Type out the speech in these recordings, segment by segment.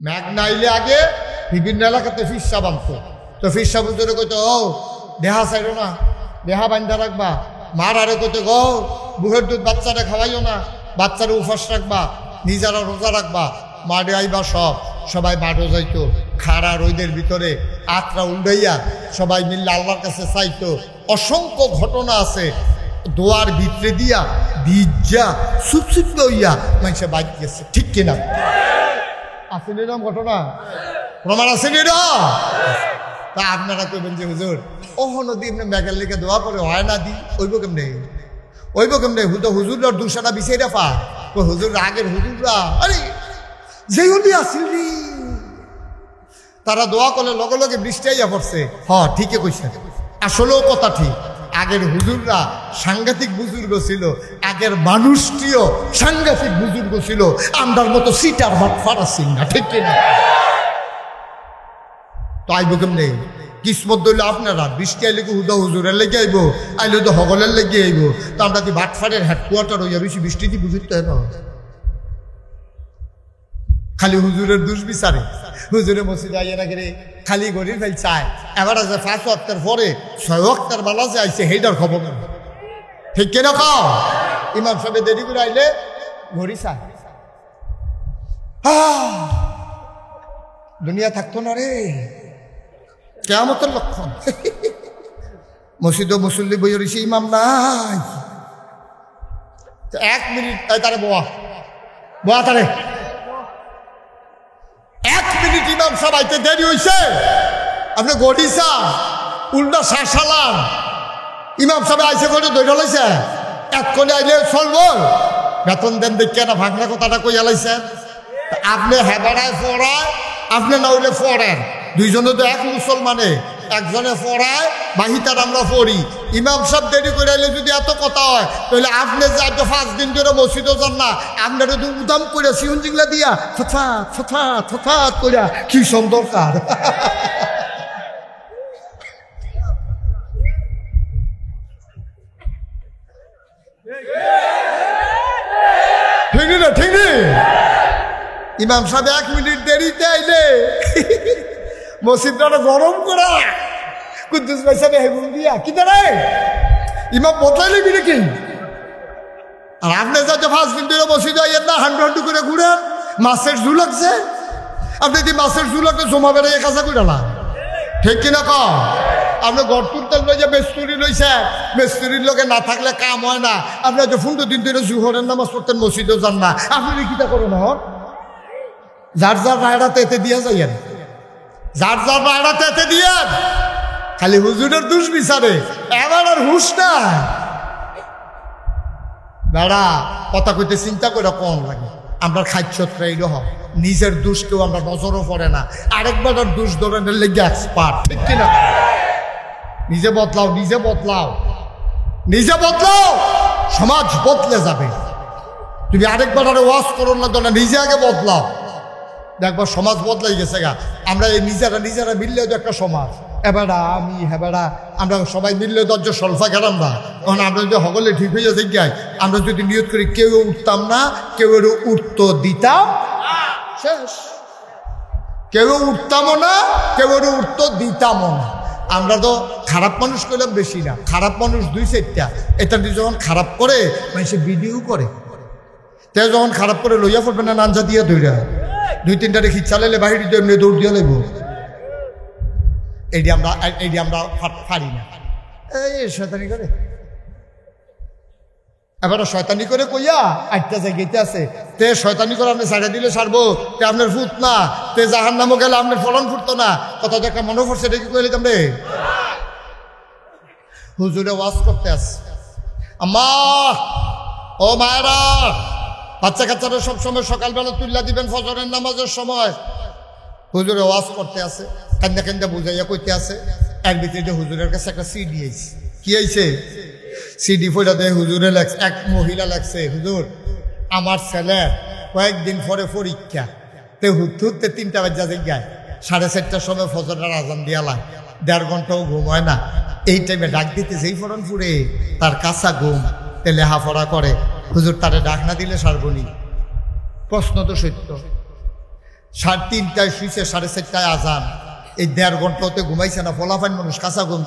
ম্যাগ নাইলে আগে বিভিন্ন এলাকাতে ফিরসা বাঁধতো, তো ফিরসা বুঝতে কইতো ও দেহা চাইলো না, দেহা বান্ধা রাখবা। মার আরে কইতো গো বুহের দুধ বাচ্চারা খাওয়াইও না, বাচ্চারা উপাস রাখবা, নিজেরা রোজা রাখবা। মাঠে আইবা সবাই মাঠও যাইতো, খাড়া রোদের ভিতরে আত্রা উল্টাইয়া সবাই মিললে আল্লাহর কাছে চাইতো। অসংখ্য ঘটনা আছে, দোয়ার ভিতরে দিয়া ভিজা সুপসুপ লইয়া মানুষে বাইক গেছে, ঠিক কিনা? আসেন এরকম ঘটনা, প্রমাণ আসেন এরা? তা আপনারা কইবেন যে হুজুর ওহ নদী এমনি মেঘের লেগে দোয়া করে হয় না দি, ওইব কেমনে হুজুর দুসাটা বিছাইরা পা হুজুর আগের হুজুররা আরে যে উনি আসিল রে, তারা দোয়া করলে লগে লগে বৃষ্টি আইয়া পড়ছে। ঠিকই কইছে, আসলেও কথা ঠিক। আগের হুজুররা সাংঘাতিক বুজুর্গ ছিল, আগের মানুষটিও সাংঘাতিক বুজুর্গ ছিল, আমরার মতো সিটার ভাত ফারাসিং না, ঠিক কিনা? তো আইব কেমনে? কিসমত দইলে আপনারা বৃষ্টি আইলে কি হুদা হুজুরের লেগে আইব, আইলে তো হগলের লেগে আইব। তো আমরা কি ভাটফাড়ের হেডকোয়ার্টার হইয়া বেশি বৃষ্টি দিয়ে বুঝতে হয় না? খালি হুজুরের দুষ্বিচারে হুজুরে মসজিদে আইয়া না করে খালি গরিব ফেল চায়, এবার আছে 5 ওয়াক্তের পরে 6 ওয়াক্তের বেলা যে আইছে সেইটার খবর না, ঠিক কিনা? ইমাম সাহেব দেরি করে আইলে ঘড়ি চায়। দুনিয়া থাকতো না রে, কিয়ামতের লক্ষণ। মসজিদ মুসল্লি বই রয়েছে, ইমাম নাই। 1 মিনিট তারে বোয়া তারে 1 মিনিট ইমাম সাহেব আইতে দেরি হয়েছে, আপনি গড়িসা উল্টা শাসালাম। ইমাম সাহেব আইসে করে দৈরা লাইছে, এক কোণে আইলে চলবো, বেতন দেন দেখে না ভাগনা কথাটা কই আলাইছে। আপনি হেবাড়ায় পড়ায়, আপনি না হইলে পড়েন, দুইজনে তো এক মুসলমানে, একজনে পড়ায় বাহিতার আমরা পড়ি। ইমাম সাহেব দেরি করে আইলে যদি এত কথা হয়, তাহলে আপনি যে আজ 5 দিন ধরে মসজিদও যান না, আপনার যদি উদাম করে সিউন জিংলা দিয়া ফথাৎ করিয়া কি দরকার? ঠিক না? ঠিক নেই? ইমাম সাহেব 1 মিনিট দেরিতে আইলে মসজিদটা গরম করা কুদ্দুস ভাই সাহেব হেগুন দিয়া কি দাঁড়ায় ইমাম বদলাইলে কি নাকি? আর আপনি যাতে 5 দিন ধরে মসজিদে আইয়েন না, হান্ডু করে ঘুরেন, মাছের ঝুল লাগছে, আপনি যদি মাছের ঝুল লাগছে জমা বেড়ে কাজা করে না, ঠিক কিনা? আপনি ঘর তুলতে লইছে মেস্তুরি লইছে, মেস্তুরির লোকে না থাকলে কাম হয় না। আপনি যে 15 দিন ধরে জুহরের নামাজ পড়তেন, মসজিদেও যান না, আপনি কিটা করেন? যার রায়রাতে এতে দিয়া যাইয়েন, যার রায়রাতে এতে দিয়েন, খালি হুজুরের দুষ বিচারে এবার আর হুশ না। বেড়া কথা কইতে চিন্তা করে কম লাগে, আমরা খাদ্যত্রা এই রহ নিজের দোষ কেউ আমরা নজরও পড়ে না, আরেকবার দোষ ধরনের লেগে এক্সপার্ট, ঠিক কিনা? নিজে বদলাও, নিজে বদলাও, নিজে বদলাও, সমাজ বদলে যাবে। তুমি আরেকবার আরে ওয়াজ করো না, দলে নিজে আগে বদলাও, দেখবার সমাজ বদলাই গেছে গা। আমরা এই নিজেরা মিললেও তো একটা সমাজ, এবারা আমি হেবারা আমরা সবাই মিললে দরজা সলফা গেলাম না। তখন আমরা যদি হগলে ঠিক হয়ে যাচ্ছে গাই, আমরা যদি নিয়ত করি কেউ উঠতাম না, কেউ উঠতো দিতাম, শেষ। কেউ উঠতামও না, কেউ উঠতো দিতামও না। আমরা তো খারাপ মানুষ করলাম বেশি না, খারাপ মানুষ 2-4টা। এটা যখন খারাপ করে মানুষে ভিডিও করে, তে যখন খারাপ করে লইয়া পড়বে না, নাঞ্জা দিয়া ধইরা 2-3টা রেখি চালাইলে বাহিরে এমনি দৌড় দিয়ে লাগবো। এইটি আমরা পারি না, এই শয়তানি করে। এবার শয়তানি করে কইয়া 8টা জায়গাতে আছে, তে শয়তানি করে আপনি ছাড়া দিলে ছাড়বো, তে আপনার ফুট না, তে জাহান নামও গেলে আপনার ফলন ফুটতো না। কথা দেখা মনে পড়ছে, এটা কি কইলে তোমরে? হুজুরে ওয়াজ করতে আসছে, আম্মা ও মায়েরা, বাচ্চা কাচ্চারা সবসময় সকালবেলা তুল্লা দিবেন ফজরের নামাজের সময়। হুজুরে ওয়াজ করতে আছে, কান্দা কান্দা বুঝাইয়া কইতে আছে। এর ভিতরে হুজুরের কাছে একটা সিডি আইছে। কি আইছে? সিডি ফইরা দেয় হুজুরে লাগছে, এক মহিলা লাগছে, হুজুর আমার ছেলে কয়েকদিন পরে পরীক্ষা, তে হুতে 3টা বাজা গায়, 4:30টার সময় ফজরের আজান দিয়া লাগে, 1.5 ঘন্টাও ঘুম হয় না। এই টাইমে ডাক দিতে যেই ফরন ফুরে তার কাঁচা ঘুম, তে লেহাপড়া করে। হুজুর তারে ডাক না দিলে সারবনি। প্রশ্ন তো সত্য, 3:30টায় শুইছে, 4:30টায় আজান। এই 1.5 ঘন্টাতে ঘুমাইছে না। ফলাফাইন মানুষ কাঁচা ঘুম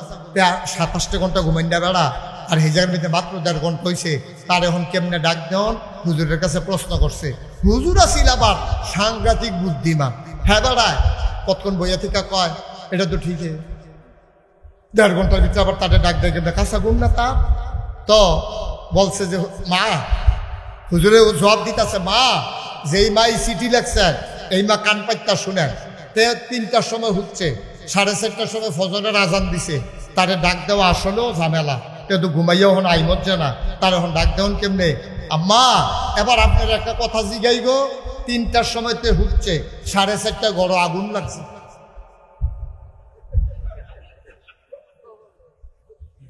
27 ঘন্টা ঘুমাই না বেড়া, আর হিজার মধ্যে মাত্র 1.5 ঘন্টা হয়েছে। তার এখন কেমনে ডাক দেন হুজুরের কাছে প্রশ্ন করছে। হুজুর আসিল আবার সাংঘাতিক বুদ্ধিমান। হ্যাঁ বেড়ায় কতক্ষণ বইয়া থেকে কয় এটা তো ঠিকই, 1.5 ঘন্টার ভিতরে আবার তাদের ডাক দেয় কেমনে, কাঁচা ঘুম না তার। তো বলছে যে মা, হুজুরে জবাব দিতেছে, মা যেই মা এই চিঠি লেখছেন এই মা কান পাইতা শুনেন। 3টার সময় হচ্ছে, 4:30টার সময় ফজরের আজান দিছে, তারে ডাক দেওয়া আসলেও ঝামেলা। কিন্তু ঘুমাইয়া হন আই মজ্জে না, তার এখন ডাক দেওয়ান কেমনে? আম্মা এবার আপনার একটা কথা জিগাই গো, 3টার সময়তে হচ্ছে, 4:30টায় গড় আগুন লাগছে।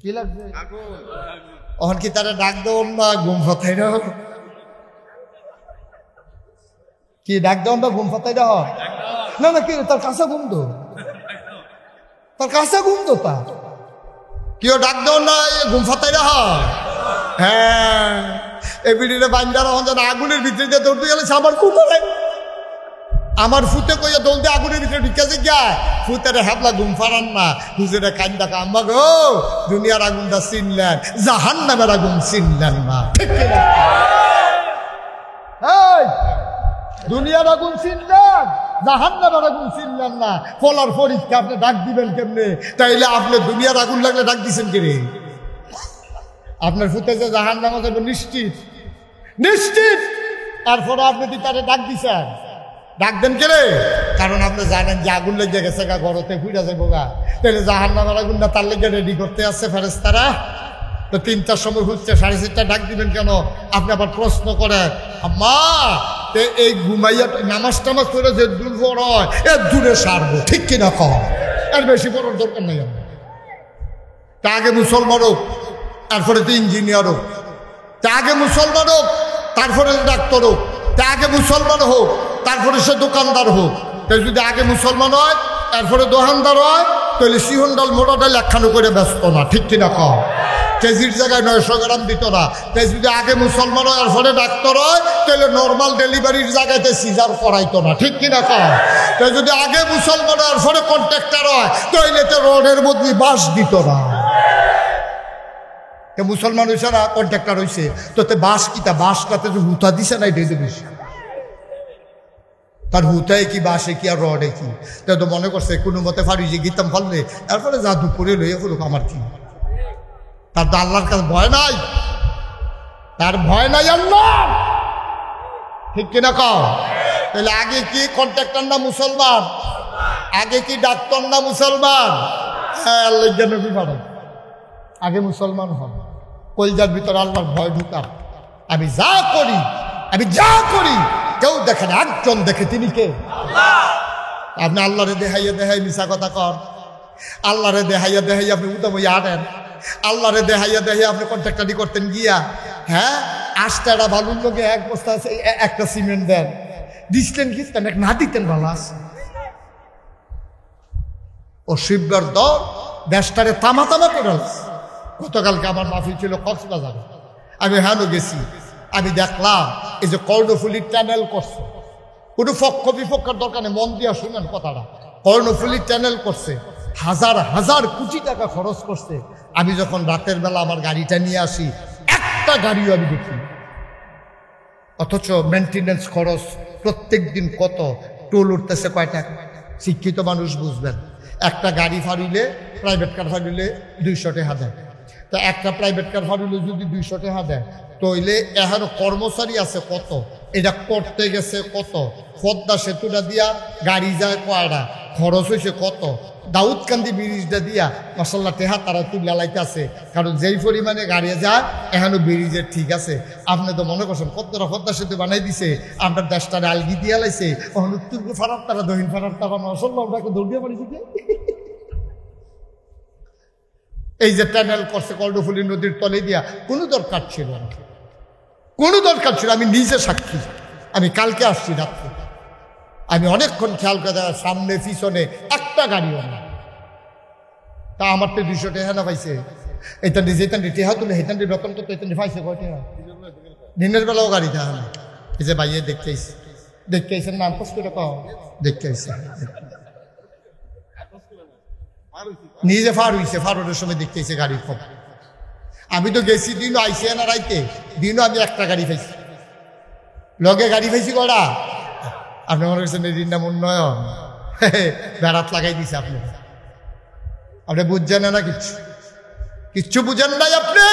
কি লাগছে? এখন কি তারা ডাক দেওয়ান না ঘুম ফাতাই না? কি ডাক দেওয়ান না ঘুম ফাতাই না? না না, কি তার কাঁচা ঘুম তো, তার কাঁচা ঘুম তো, তা কেউ ডাক দেওয়ান না ঘুম ফাতাই না? হ্যাঁ, এই বিড়িরে বান্দারা যেন আগুনের ভিতরে দিয়ে দৌড়তে গেলে আমার ফুটে, আমার ফুটে কইয়া দৌড়তে আগুনের ভিতরে ঢুকেছে গায় ফুতেরে হাবলা ঘুম ফারান না। হুজুরে কান্দা আম্মা গো, দুনিয়ার আগুনটা চিনলেন, জাহান্নামের আগুন চিনলেন না। ঠিক কিনা? দুনিয়ার আগুন চিনলেন, জাহান্নামের আগুন চিনলেন না। ফলার পরীক্ষা আপনি ডাক দিবেন কেমনে? তাইলে আপনি দুনিয়ার আগুন লাগলে ডাক দিচ্ছেন কে রে? আপনার ফুটে যে জাহান্নাম যাবে নিশ্চিত, নিশ্চিত। তারপরে আপনি কি তারে ডাক দিচ্ছেন? ডাক দেন কে রে? কারণ আপনি জানেন যে আগুন লেগে গেছে গা, ঘরতে ফুইরা যাবো গা। তাহলে জাহান্নামের আগুনটা তার লেগে রেডি করতে আসছে ফেরেশতারা। তো 3টার সময় হচ্ছে, 4:30টায় ডাক দিবেন কেন? আপনি আবার প্রশ্ন করেন, আম্মা এই ঘুমাইয়া নামাজ টামাজ করে যে দূর বড় হয় এর দূরে সারবো। ঠিক কিনা কম? এর বেশি বড় দরকার নেই। আমার তা আগে মুসলমান হোক, তারপরে তো ইঞ্জিনিয়ার হোক। তা আগে মুসলমান হোক, তারপরে ডাক্তার হোক। তা আগে মুসলমান হোক, তারপরে সে দোকানদার হোক। তাই যদি আগে মুসলমান হয় তারপরে দোকানদার হয়, তাহলে সিহন ডাল মোটা ডাল একখানো করে ব্যস্ত না। ঠিক কিনা কম? কেজির জায়গায় 900 গ্রাম দিত না। তাই যদি আগে মুসলমান হয় আর পরে ডাক্তার হয়, তাহলে নর্মাল ডেলিভারির জায়গাতে সিজার করাইতো না। ঠিক কিনা কম? তাই যদি আগে মুসলমান হয় আর পরে কন্ট্রাক্টর হয়, তাহলে তো রোডের মধ্যে বাস দিত না। মুসলমান হয়েছে না, কন্ট্রাক্টর হয়েছে, তোতে বাস কিতা? বাসটাতে যে হুতা দিছে না, এটাই বেশি। তার হুতায় কি, বাসে কি, আর রডে কি? তাই তো মনে করছে কোনো মতে ফারি যে গীতাম ফাললে তারপরে যা দুপুরে লইয়া ফুলুক, আমার কি? তার তো আল্লাহর কাছে ভয় নাই, তার ভয় নাই আল্লাহ। ঠিক কিনা কও? তাহলে আগে কি কন্ট্রাক্টর না মুসলমান? আগে কি ডাক্তার না মুসলমান? হ্যাঁ, আল্লাহ নবী পাঠান আগে মুসলমান হন। কলজার ভিতরে আল্লাহর ভয় ঢুকান। আমি যা করি, আমি যা করি কেউ দেখে না, একজন দেখে, তিনি কে? আপনি আল্লাহরে দেখাইয়া দেখাই মিশা কথা কর। আল্লাহরে দেখাইয়া দেখাই আপনি উদাম হইয়া আনেন। আল্লাহরে দেখাইয়া দেখাই আপনি কন্ট্রাক্টারি করতেন গিয়া, হ্যাঁ 8টা বালুর লোকে 1 বস্তা একটা সিমেন্ট দেন, দিচ্ছেন কি না দিতেন? ভালো আছে ও শিববার দর দেশটারে তামা তামা করে। গতকালকে আমার মাহফিল ছিল কক্সবাজারে, আমি হ্যাঁ গেছি। আমি দেখলাম এই যে কর্ণফুলী টানেল করছে, কোনো পক্ষ বিপক্ষের দরকার নেই, মন দিয়া শুনেন কথাটা। কর্ণফুলী টানেল করছে, হাজার হাজার কোটি টাকা খরচ করছে। আমি যখন রাতের বেলা আমার গাড়িটা নিয়ে আসি, একটা গাড়িও আমি দেখি। অথচ মেনটেনেন্স খরচ প্রত্যেক দিন কত, টোল উঠতেছে কয় টাকা। শিক্ষিত মানুষ বুঝবেন, একটা গাড়ি ফাড়িলে, প্রাইভেট কার ফাড়িলে 200 টাকা দেয়। তা একটা প্রাইভেট কার ফাড়িলে যদি 200 টাকা দেয়, তইলে এখানে কর্মচারী আছে কত, এটা করতে গেছে কত, পদ্মা সেতুটা দিয়া গাড়ি যায় কয়টা, খরচ হয়েছে কত, দাউদকান্দি ব্রিজটা দিয়া মাসাল্লাহ টেহা তারা তুলে লাইতেছে। কারণ যেই পরিমাণে গাড়ি যায় এখানে ব্রিজের ঠিক আছে। আপনি তো মনে করছেন কতটা পদ্মা সেতু বানাই দিছে, আপনার দেশটা আলগি দিয়া লাইছে, ওখানে উত্তর ফারার তারা দক্ষিণ ফারার তারা মাসাল্লাহ আপনাকে দৌড় দিয়ে পারিছে। এই যে টানেল করছে কর্ণফুলী নদীর তলে দিয়া, কোনো দরকার ছিল না, কোনো দরকার ছিল। আমি নিজে সাক্ষী, আমি কালকে আসছি রাত্রে, আমি অনেকক্ষণ খেয়াল করে সামনে পিছনে একটা গাড়িও না। তা আমার তো 200 টাকা না পাইছে। এইটা যেতান টেহা তুলে হেতান বেতন তো এইতান পাইছে কয় টাকা? দিনের বেলাও গাড়ি দেখা না। এই যে ভাইয়ে দেখতেছি দেখতে আইসেন না আনপাস করে পাও দেখতে আইসে নিজে ফার হইছে ফারুরের সময় দেখতে আইসে গাড়ি কম আমি তো গেছি দিনও আইসে না রাইতে দিনও আমি একটা গাড়ি পাইছি লগে গাড়ি পাইছি কটা আপনি মনে করছেন এই দিনটা উন্নয়ন বেড়াত লাগাই দিছে আপনি আপনি বুঝছেন না কিচ্ছু কিচ্ছু বুঝেন নাই আপনি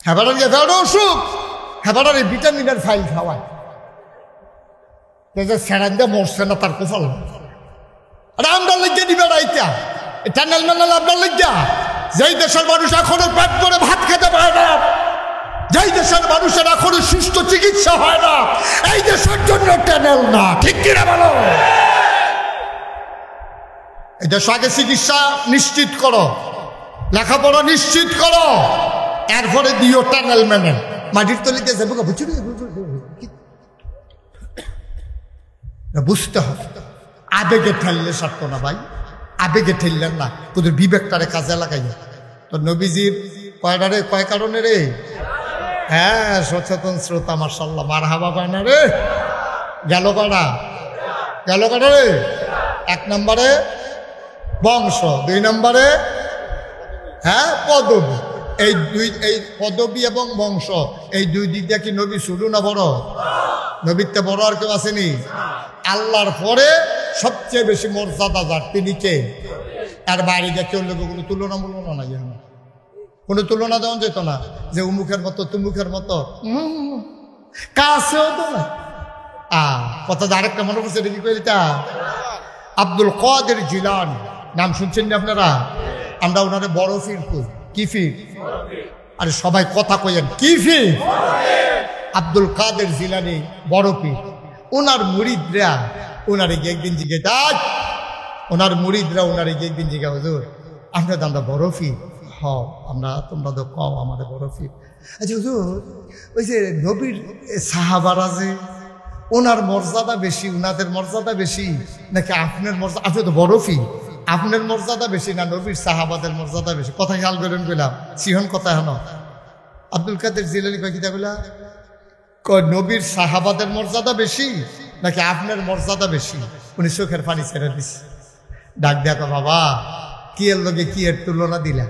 হেবাটার গেছে অসুখ হেবাটার এই ভিটামিনের ফাইল খাওয়ায় সেরান দিয়ে মরছে না তার কোফাল আরে আমরা লিখে দিবে রাইতা টানেল মেনাল আপনার লিখা যেই দেশের মানুষ এখনো পেট করে ভাত খেতে পারে না যেই দেশের মানুষের এখনো সুস্থ চিকিৎসা হয় না এই দেশের জন্য টানেল না ঠিক কিনা বলো এই দেশ আগে চিকিৎসা নিশ্চিত করো লেখাপড়া নিশ্চিত করো এরপরে দিও টানেল মেনেল মাটির তলিতে যাবো বুঝতে হবে আবেগে ঠেললে সারত না ভাই আবেগে ঠেললেন না তোদের বিবেকটারে কাজে লাগাই তো নবীজির কয় কারণে রে হ্যাঁ সচেতন শ্রোতা মার্শাল্লাহ মার হাবা পায় না রে গেল কাটা রে 1 নম্বরে বংশ 2 নম্বরে হ্যাঁ পদবী এই পদবী এবং বংশ এই দুই দিক দিয়ে কি নবী শুরু না বড় নবীতে বড় আর কেউ আসেনি আল্লাহর পরে সবচেয়ে বেশি মর্যাদা যার তিনি কে আর বাইরে গিয়ে কেউ লোক কোনো তুলনামূলক না যেন কোনো তুলনা দেওয়া যেত না যে উমুখের মতো তুমুখের মতো কাছেও তো না কথা আরেকটা মনে করছে এটা কি কইটা আব্দুল কাদের জিলানী নাম শুনছেন না আপনারা আমরা ওনারে বড় ফির কই কি ফির আরে সবাই কথা কইেন কি ফির আব্দুল কাদের জিলানী বড় পীর ওনার মুরিদরা ওনারে গিয়ে একদিন জিজ্ঞে ওনার মুরিদরা ওনারে গিয়ে একদিন জিজ্ঞা হুজুর আমরা তো আমরা বড় ফির হ আমরা তোমরা তো কম আমাদের বড় ফির আচ্ছা হুজুর ওই যে নবীর সাহাবারা যে ওনার মর্যাদা বেশি ওনাদের মর্যাদা বেশি নাকি আপনার মর্যাদা আপনি তো বড় ফির আপনার মর্যাদা বেশি না নবীর সাহাবাদের মর্যাদা বেশি কথা খেয়াল করেন কইলাম সিহন কথা হেন আব্দুল কাদের জিলানী কয় কিতা কইলা নবীর সাহাবাদের মর্যাদা বেশি নাকি আপনার মর্যাদা বেশি উনি চোখের পানি ছেড়ে দিছে ডাক দেখো বাবা কি এর লগে কি এর তুলনা দিলা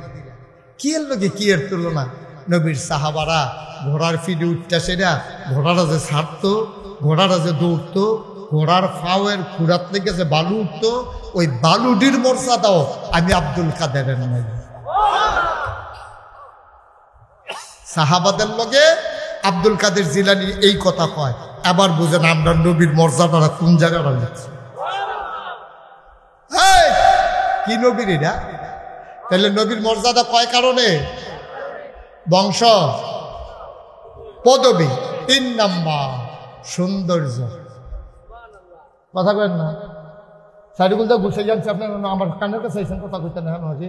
কি এর লগে কি এর তুলনা নবীর সাহাবারা ঘোড়ার ফিডে উঠতে সেরা ঘোড়ারা যে ছাড়তো ঘোড়ারা যে দৌড়তো ঘোড়ার ফাওয়ের খুঁড়ার থেকে যে বালু উঠতো ওই বালুডির মর্যাদাও আমি আব্দুল কাদেরের নাই সাহাবাদের লগে আব্দুল কাদের জিলানী এই কথা কয় আবার বুঝেন আমরা নবীর মর্যাদাটা কোন জায়গাটা লিখছি কি নবীর এটা তাহলে নবীর মর্যাদা কয় কারণে বংশ পদবী 3 নাম্বার সৌন্দর্য কথা কয়েন না সাইডগুলো তো গুছিয়ে যাচ্ছে আপনার আমার কানের কাছে আইসেন কথা কইতে না হাজি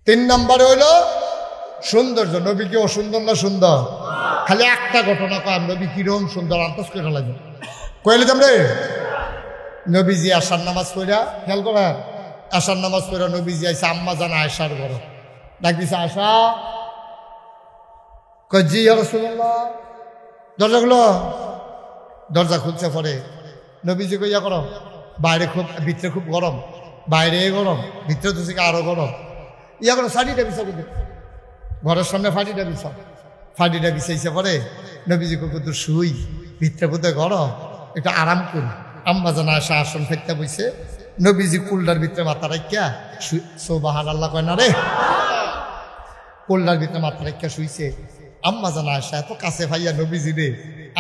3 নম্বরে হইল সৌন্দর্য নবী কি অসুন্দর না সুন্দর খালি একটা ঘটনা কয় নবী কিরম সুন্দর আন্তস করে লাগে কইলে তোমরে নবীজি আশার নামাজ পড়া খেয়াল করা আশার নামাজ পড়া নবীজি আইসা আম্মা জানা আয়সার ঘর ডাক দিছে আশা কজি ইয়া রাসূলুল্লাহ দরজাগুলো দরজা খুলছে পরে নবীজি কইয়া করো বাইরে খুব ভিতরে খুব গরম বাইরে গরম ভিতরে তো থেকে আরো গরম ইয়া করো শাড়িটা বিছা করতে ঘরের সামনে ফাটিটা বিছাইছে পরে নবীজি কুকুর শুই ভিতরে বোধে গরম একটু আরাম করি আম্মা জানা আসা আসন ফেরতে বইছে নবীজি কুলটার ভিতরে মাথা রাখিয়া সুবহানাল্লাহ কয় না রে কুলটার ভিতরে মাথা রাখিয়া শুইছে আম্মা জানা আসা এত কাছে ভাইয়া নবীজি রে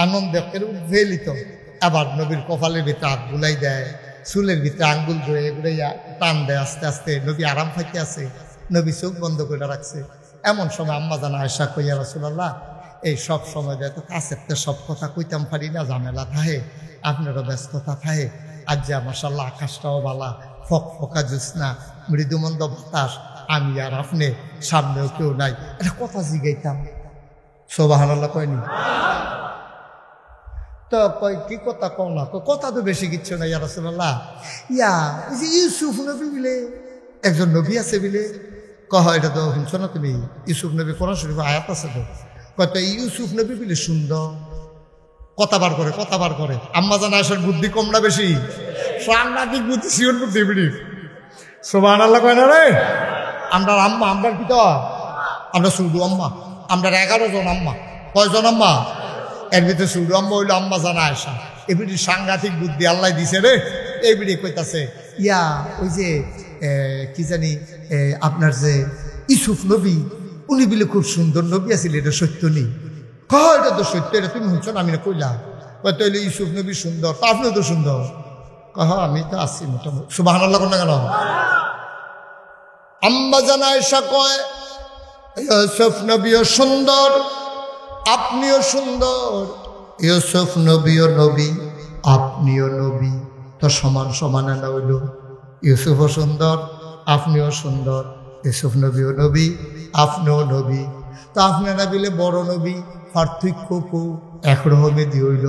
আনন্দে ফেলিত আবার নবীর কপালের ভিতরে হাত বুলাই দেয় চুলের ভিতরে আঙ্গুল ধরে ঘুরাইয়া টান দেয় আস্তে আস্তে নবী আরাম পাইতে আছে নবী চোখ বন্ধ করে রাখছে এমন সময় আম্মা জানা আয়সা কইয়া রাসূলুল্লাহ এই সব সময় যেহেতু কাছেতে সব কথা কইতাম পারি না ঝামেলা থাহে আপনারও ব্যস্ততা থাহে আজ যা মাশাআল্লাহ আকাশটাও বালা ফকফকা জ্যোৎস্না মৃদুমন্দ বাতাস আমি আর আপনি সামনেও কেউ নাই এটা কথা জিগাইতাম সুবহানাল্লাহ কয়নি তো কয় কি কথা কও না কথা তো বেশি কিচ্ছু না ইয়া রাসূলুল্লাহ ইয়া ওই যে ইউসুফ নবী বিলে একজন নবী আছে বিলে কহ এটা তো শুনছো না তুমি? ইউসুফ নবী কোরআন শরীফে আয়াত আছে তো। কত ইউসুফ নবী বলে সুন্দর, কথা বার করে। আম্মা জান আয়েশার বুদ্ধি কম না বেশি? সাংঘাতিক বুদ্ধি, শিওর বুদ্ধি বিড়ি। সুবহানাল্লাহ কয় না রে? আমরা আম্মা, আমরা কি তো আমরা শুধু আম্মা, আমরা 11 জন আম্মা। কয়জন আম্মা? এর ভিতরে শুধু আম্মা হইলো আম্মা জান আয়েশা। এবিডি সাংঘাতিক বুদ্ধি আল্লাহ দিছে রে। এইবিডি কইতাছে ইয়া ওই যে কি জানি আপনার যে ইউসুফ নবী, উনি বলে খুব সুন্দর নবী আছিল, এটা সত্য নেই? কয় এটা তো সত্য, এটা তুমি শুনছো না? আমি না কইলাম। কয়তো হইলে ইউসুফ নবী সুন্দর, তা আপনিও তো সুন্দর। কহ আমি তো আছি মোটামুটি। সুবহানাল্লাহ কোন না কেন? আম্মা জান আয়েশা কয় ইউসুফ নবীও সুন্দর, আপনিও সুন্দর। ইউসুফ নবীও নবী, আপনিও নবী, তো সমান সমান না হইল? ইউসুফও সুন্দর, আপনিও সুন্দর। ইউসুফ নবীও নবী, আপনিও নবী, তো আপনারা বিলে বড় নবী, পার্থক্য কো একরকমে দিইল।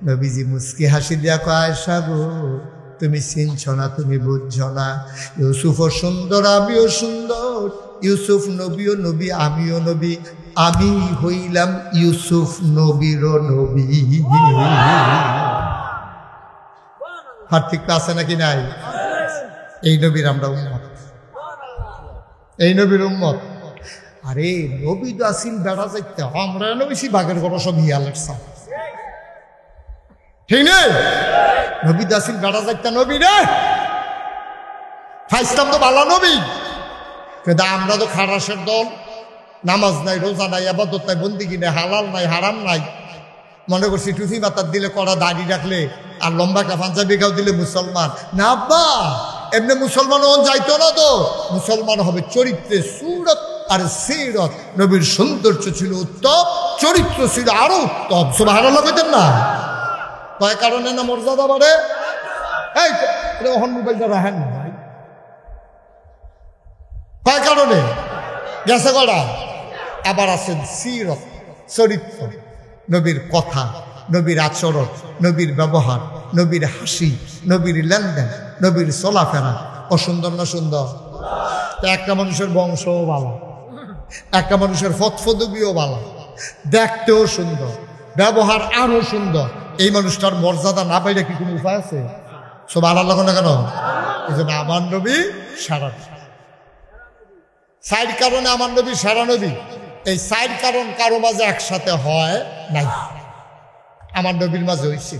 নবীজি মুস্কি হাসি দিয়া কয় আয়েশা গো, তুমি চিনছ না, তুমি বুঝছ না। ইউসুফও সুন্দর, আমিও সুন্দর। ইউসুফ নবীও নবী, আমিও নবী। আমি হইলাম ইউসুফ নবীরও নবী। পার্থক্য আছে নাকি নাই? এই নবীর আমরা উম্মত, এই নবীর উম্মত। আরে নবী তো আসিল বেড়া যাইতে, আমরা বেশি বাঘের গড় সব হিয়া লাগছে, ঠিক নেই? নবী তো আসিল বেড়া যাইতে, নবী রে ফাইসলাম তো ভালো নবী। কিন্তু আমরা তো খারাসের দল, নামাজ নাই, রোজা নাই, আবাদত নাই, বন্দিগি নাই, হালাল নাই, হারাম নাই। মনে করছি টুফি মাথার দিলে, কড়া দাড়ি রাখলে আর লম্বা পাঞ্জাবি গাও দিলে মুসলমান না। আব্বা এমনি মুসলমান যাইতো না তো। মুসলমান হবে চরিত্রে, সুরত আর সিরত। নবীর সৌন্দর্য ছিল উত্তম, চরিত্র ছিল আরো উত্তম। সুবহানাল্লাহ কইতেন না? কয় কারণে না মর্যাদা বাড়ে? এই ওহন মোবাইলটা রাখেন না ভাই। কয় কারণে গেছে কড়া? আবার আছেন সিরত, চরিত্র, নবীর কথা, নবীর আচরণ, নবীর ব্যবহার, নবীর হাসি, নবীর লেনদেন, নবীর চলাফেরা। অসুন্দর না সুন্দর? একটা মানুষের বংশও ভালো, একটা মানুষের ফতফদবিও ভালো, দেখতেও সুন্দর, ব্যবহার আরো সুন্দর। এই মানুষটার মর্যাদা না পাইলে কি কোনো উপায় আছে? সুবহানাল্লাহ না কেন? এই জন্য আমার নবী সারা। সাইড কারণে আমার নবী সারা নবী। এই সাইড কারণ কারো মাঝে একসাথে হয় নাই, আমার নবীর মাঝে হয়েছে।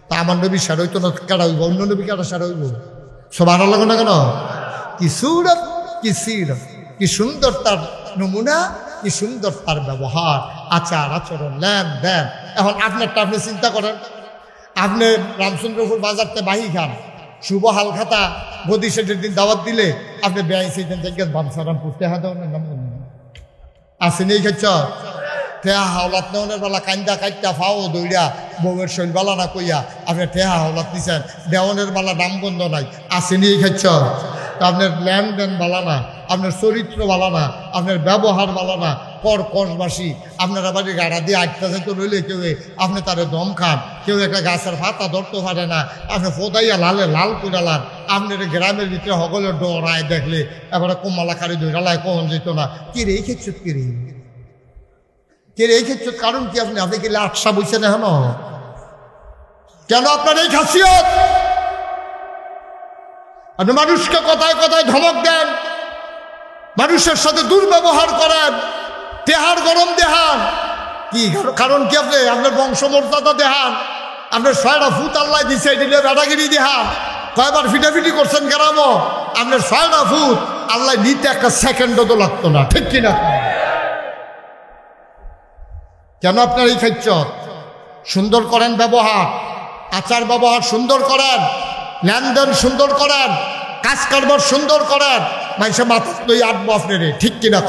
তা আমার নবী সারা হইতো না, কারা হইব? অন্য নবী কারা সারা হইব? সুবহানাল্লাহ না কেন? কি সুরত, কি সিরত, কি সুন্দর তার নমুনা, কি সুন্দর তার ব্যবহার, আচার আচরণ, লেনদেন। এখন আপনারটা আপনি চিন্তা করেন। আপনি রামচন্দ্রপুর বাজারতে বাহি খান, শুভ হালখাতা গদি সেটের দিন দাওয়াত দিলে আপনি ব্যয় সেইদিন দেখেন বামসারামপুর তেহা দেওয়ার নাম আসেনি। এই খাচ্ছ ঠেহা হাওলাত নেওয়ার বেলা কান্দা কাইটা ফাও দৌড়া বউয়ের শৈল বালা না কইয়া আপনি ঠেহা হাওলাত নিছেন, দেওয়ানের বেলা দাম বন্ধ নাই। আসেনি এই খাচ্ছ? তা আপনার লেনদেন বালা না, আপনার চরিত্র বালা না, আপনার ব্যবহার বালা না, কর কষবাসী। আপনারা বাড়ি গাড়া দিয়ে আটটা যেতে রইলে কেউ আপনি তারে দম খান, কেউ একটা গাছের পাতা ধরতে পারে না, আপনি ফোদাইয়া লালে লাল করে লান। আপনার গ্রামের ভিতরে সকলের ডরায় দেখলে এবারে কোমালা কারি ধরালায় কখন যেত না। কি রে এই ক্ষেত্র, কি রে কে রে এই ক্ষেত্র? কারণ কি? আপনি কি লাটসা বইছেন এখন? কেন আপনার এই খাসিয়ত? আপনি মানুষকে কথায় কথায় ধমক দেন, মানুষের সাথে দুর্ব্যবহার করেন, দেহার গরম দেহান। কি কারণ কি? আপনি আপনার বংশমর্যাদা দেহান, আপনার 6টা ফুট আল্লাহ দিছে, দিলে বেড়াগিরি দেহান। কয়বার ফিটাফিটি করছেন গ্রামও, আপনার 6টা ফুট আল্লাহ নিতে একটা সেকেন্ডও তো লাগতো না, ঠিক কিনা? কেন আপনার এই খাচ্ছত? সুন্দর করেন ব্যবহার, আচার ব্যবহার সুন্দর করেন, লেনদেন সুন্দর করেন, কাজ কারবার সুন্দর করেন। মানুষে মাথা লই আটবো আপনার, ঠিক কিনা?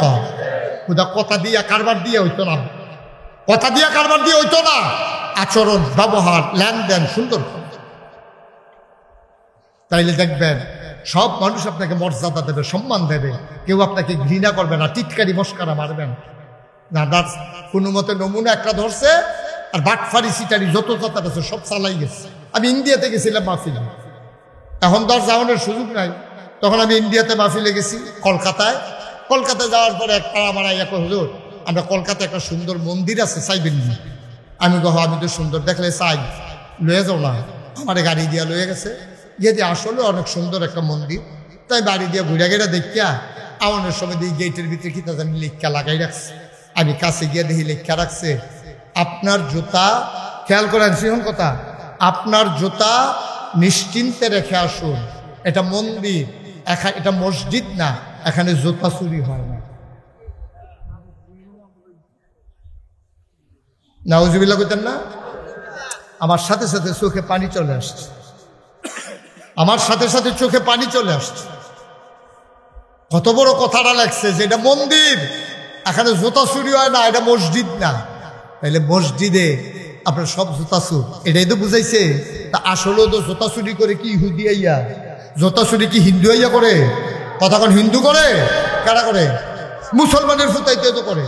কথা দিয়া কারবার দিয়ে হইতো না, কথা দিয়া কারবার দিয়ে হইতো না। আচরণ, ব্যবহার, লেনদেন সুন্দর, তাইলে দেখবেন সব মানুষ আপনাকে মর্যাদা দেবে, সম্মান দেবে। কেউ আপনাকে ঘৃণা করবে না, টিটকারি মস্কারা মারবেন না। কোনো মতে নমুনা একটা ধরছে, আর বাটফারি সিটারি যত যত আছে সব চালাই গেছে। আমি ইন্ডিয়াতে গেছিলাম মাহফিলে, এখন তো আর যাওয়ানোর সুযোগ নাই। তখন আমি ইন্ডিয়াতে মাহফিলে গেছি, কলকাতায়। কলকাতায় যাওয়ার পরে একটা আমার এক হুজুর, আমরা কলকাতায় একটা সুন্দর মন্দির আছে, চাইবেন নি? আমি কহ আমি তো সুন্দর দেখলে চাই, লয়ে যাও না। আমার গাড়ি দিয়া লয়ে গেছে, গিয়ে দিয়ে আসলে অনেক সুন্দর একটা মন্দির। তাই বাড়ি দিয়ে ঘুরে গেড়ে দেখিয়া আমাদের সময় দিয়ে গেটের ভিতরে কি জানি লেখা লাগাই রাখছে। আমি কাছে গিয়ে দেখি লেখা রাখছে, আপনার জুতা, খেয়াল করেন সিংহন কথা, আপনার জুতা নিশ্চিন্তে রেখে আসুন, এটা মন্দির, এটা মসজিদ না, এখানে জুতা চুরি হয় না। নাউজুবিল্লাহ কইতেন না? আমার সাথে সাথে চোখে পানি চলে আসছে, আমার সাথে সাথে চোখে পানি চলে আসছে। কত বড় কথাটা লাগছে যে এটা মন্দির, এখানে জুতা চুরি হয় না, এটা মসজিদ না। তাইলে মসজিদে আপনার সব জুতা চুর, এটাই তো বুঝাইছে। তা আসলেও তো জুতা চুরি করে কি ইহুদি আইয়া, জুতা চুরি কি হিন্দু আইয়া করে? কথাক্ষণ হিন্দু করে, কারা করে? মুসলমানের ফুতাইতে তো করে।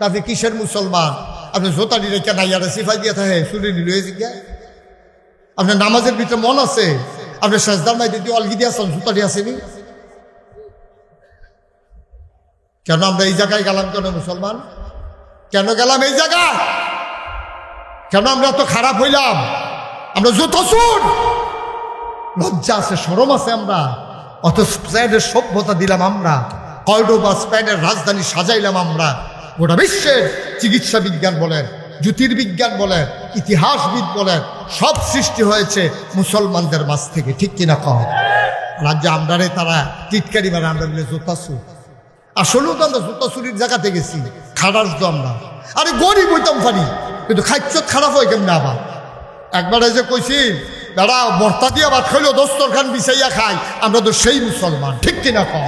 তাতে কিসের মুসলমান? আপনি জোতা নিয়ে কেন আইয়ারে সিফাই দিয়ে থাকে চুরি নিল গিয়া? আপনার নামাজের ভিতরে মন আছে, আপনি সাজদার মাই দিদি অলগি দিয়ে আসেন, জুতা দিয়ে আসেনি কেন? আমরা এই জায়গায় গেলাম কেন? মুসলমান কেন গেলাম এই জায়গায়? কেন আমরা তো খারাপ হইলাম? আমরা জুতো চোর, লজ্জা আছে, শরম আছে আমরা। অত স্পেনের সভ্যতা দিলাম আমরা, কর্ডোবা স্পেনের রাজধানী সাজাইলাম আমরা। গোটা বিশ্বের চিকিৎসা বিজ্ঞান বলেন, জ্যোতির্বিজ্ঞান বলেন, ইতিহাসবিদ বলেন, সব সৃষ্টি হয়েছে মুসলমানদের মাঝ থেকে, ঠিক কিনা কম? রাজ্যে আমরা তারা টিটকারি মানে আমরা বলে জুতা চুর। আসলেও তো আমরা জুতা চুরির জায়গাতে গেছি, খারাপ তো আমরা। আরে গরিব হইতাম পারি, কিন্তু খাদ্য খারাপ হয় কেমন? আবার একবারে যে কইছি দাদা বর্তা দিয়া ভাত খাইলেও দস্তরখান বিছাইয়া খাই, আমরা তো সেই মুসলমান, ঠিক কিনা কম?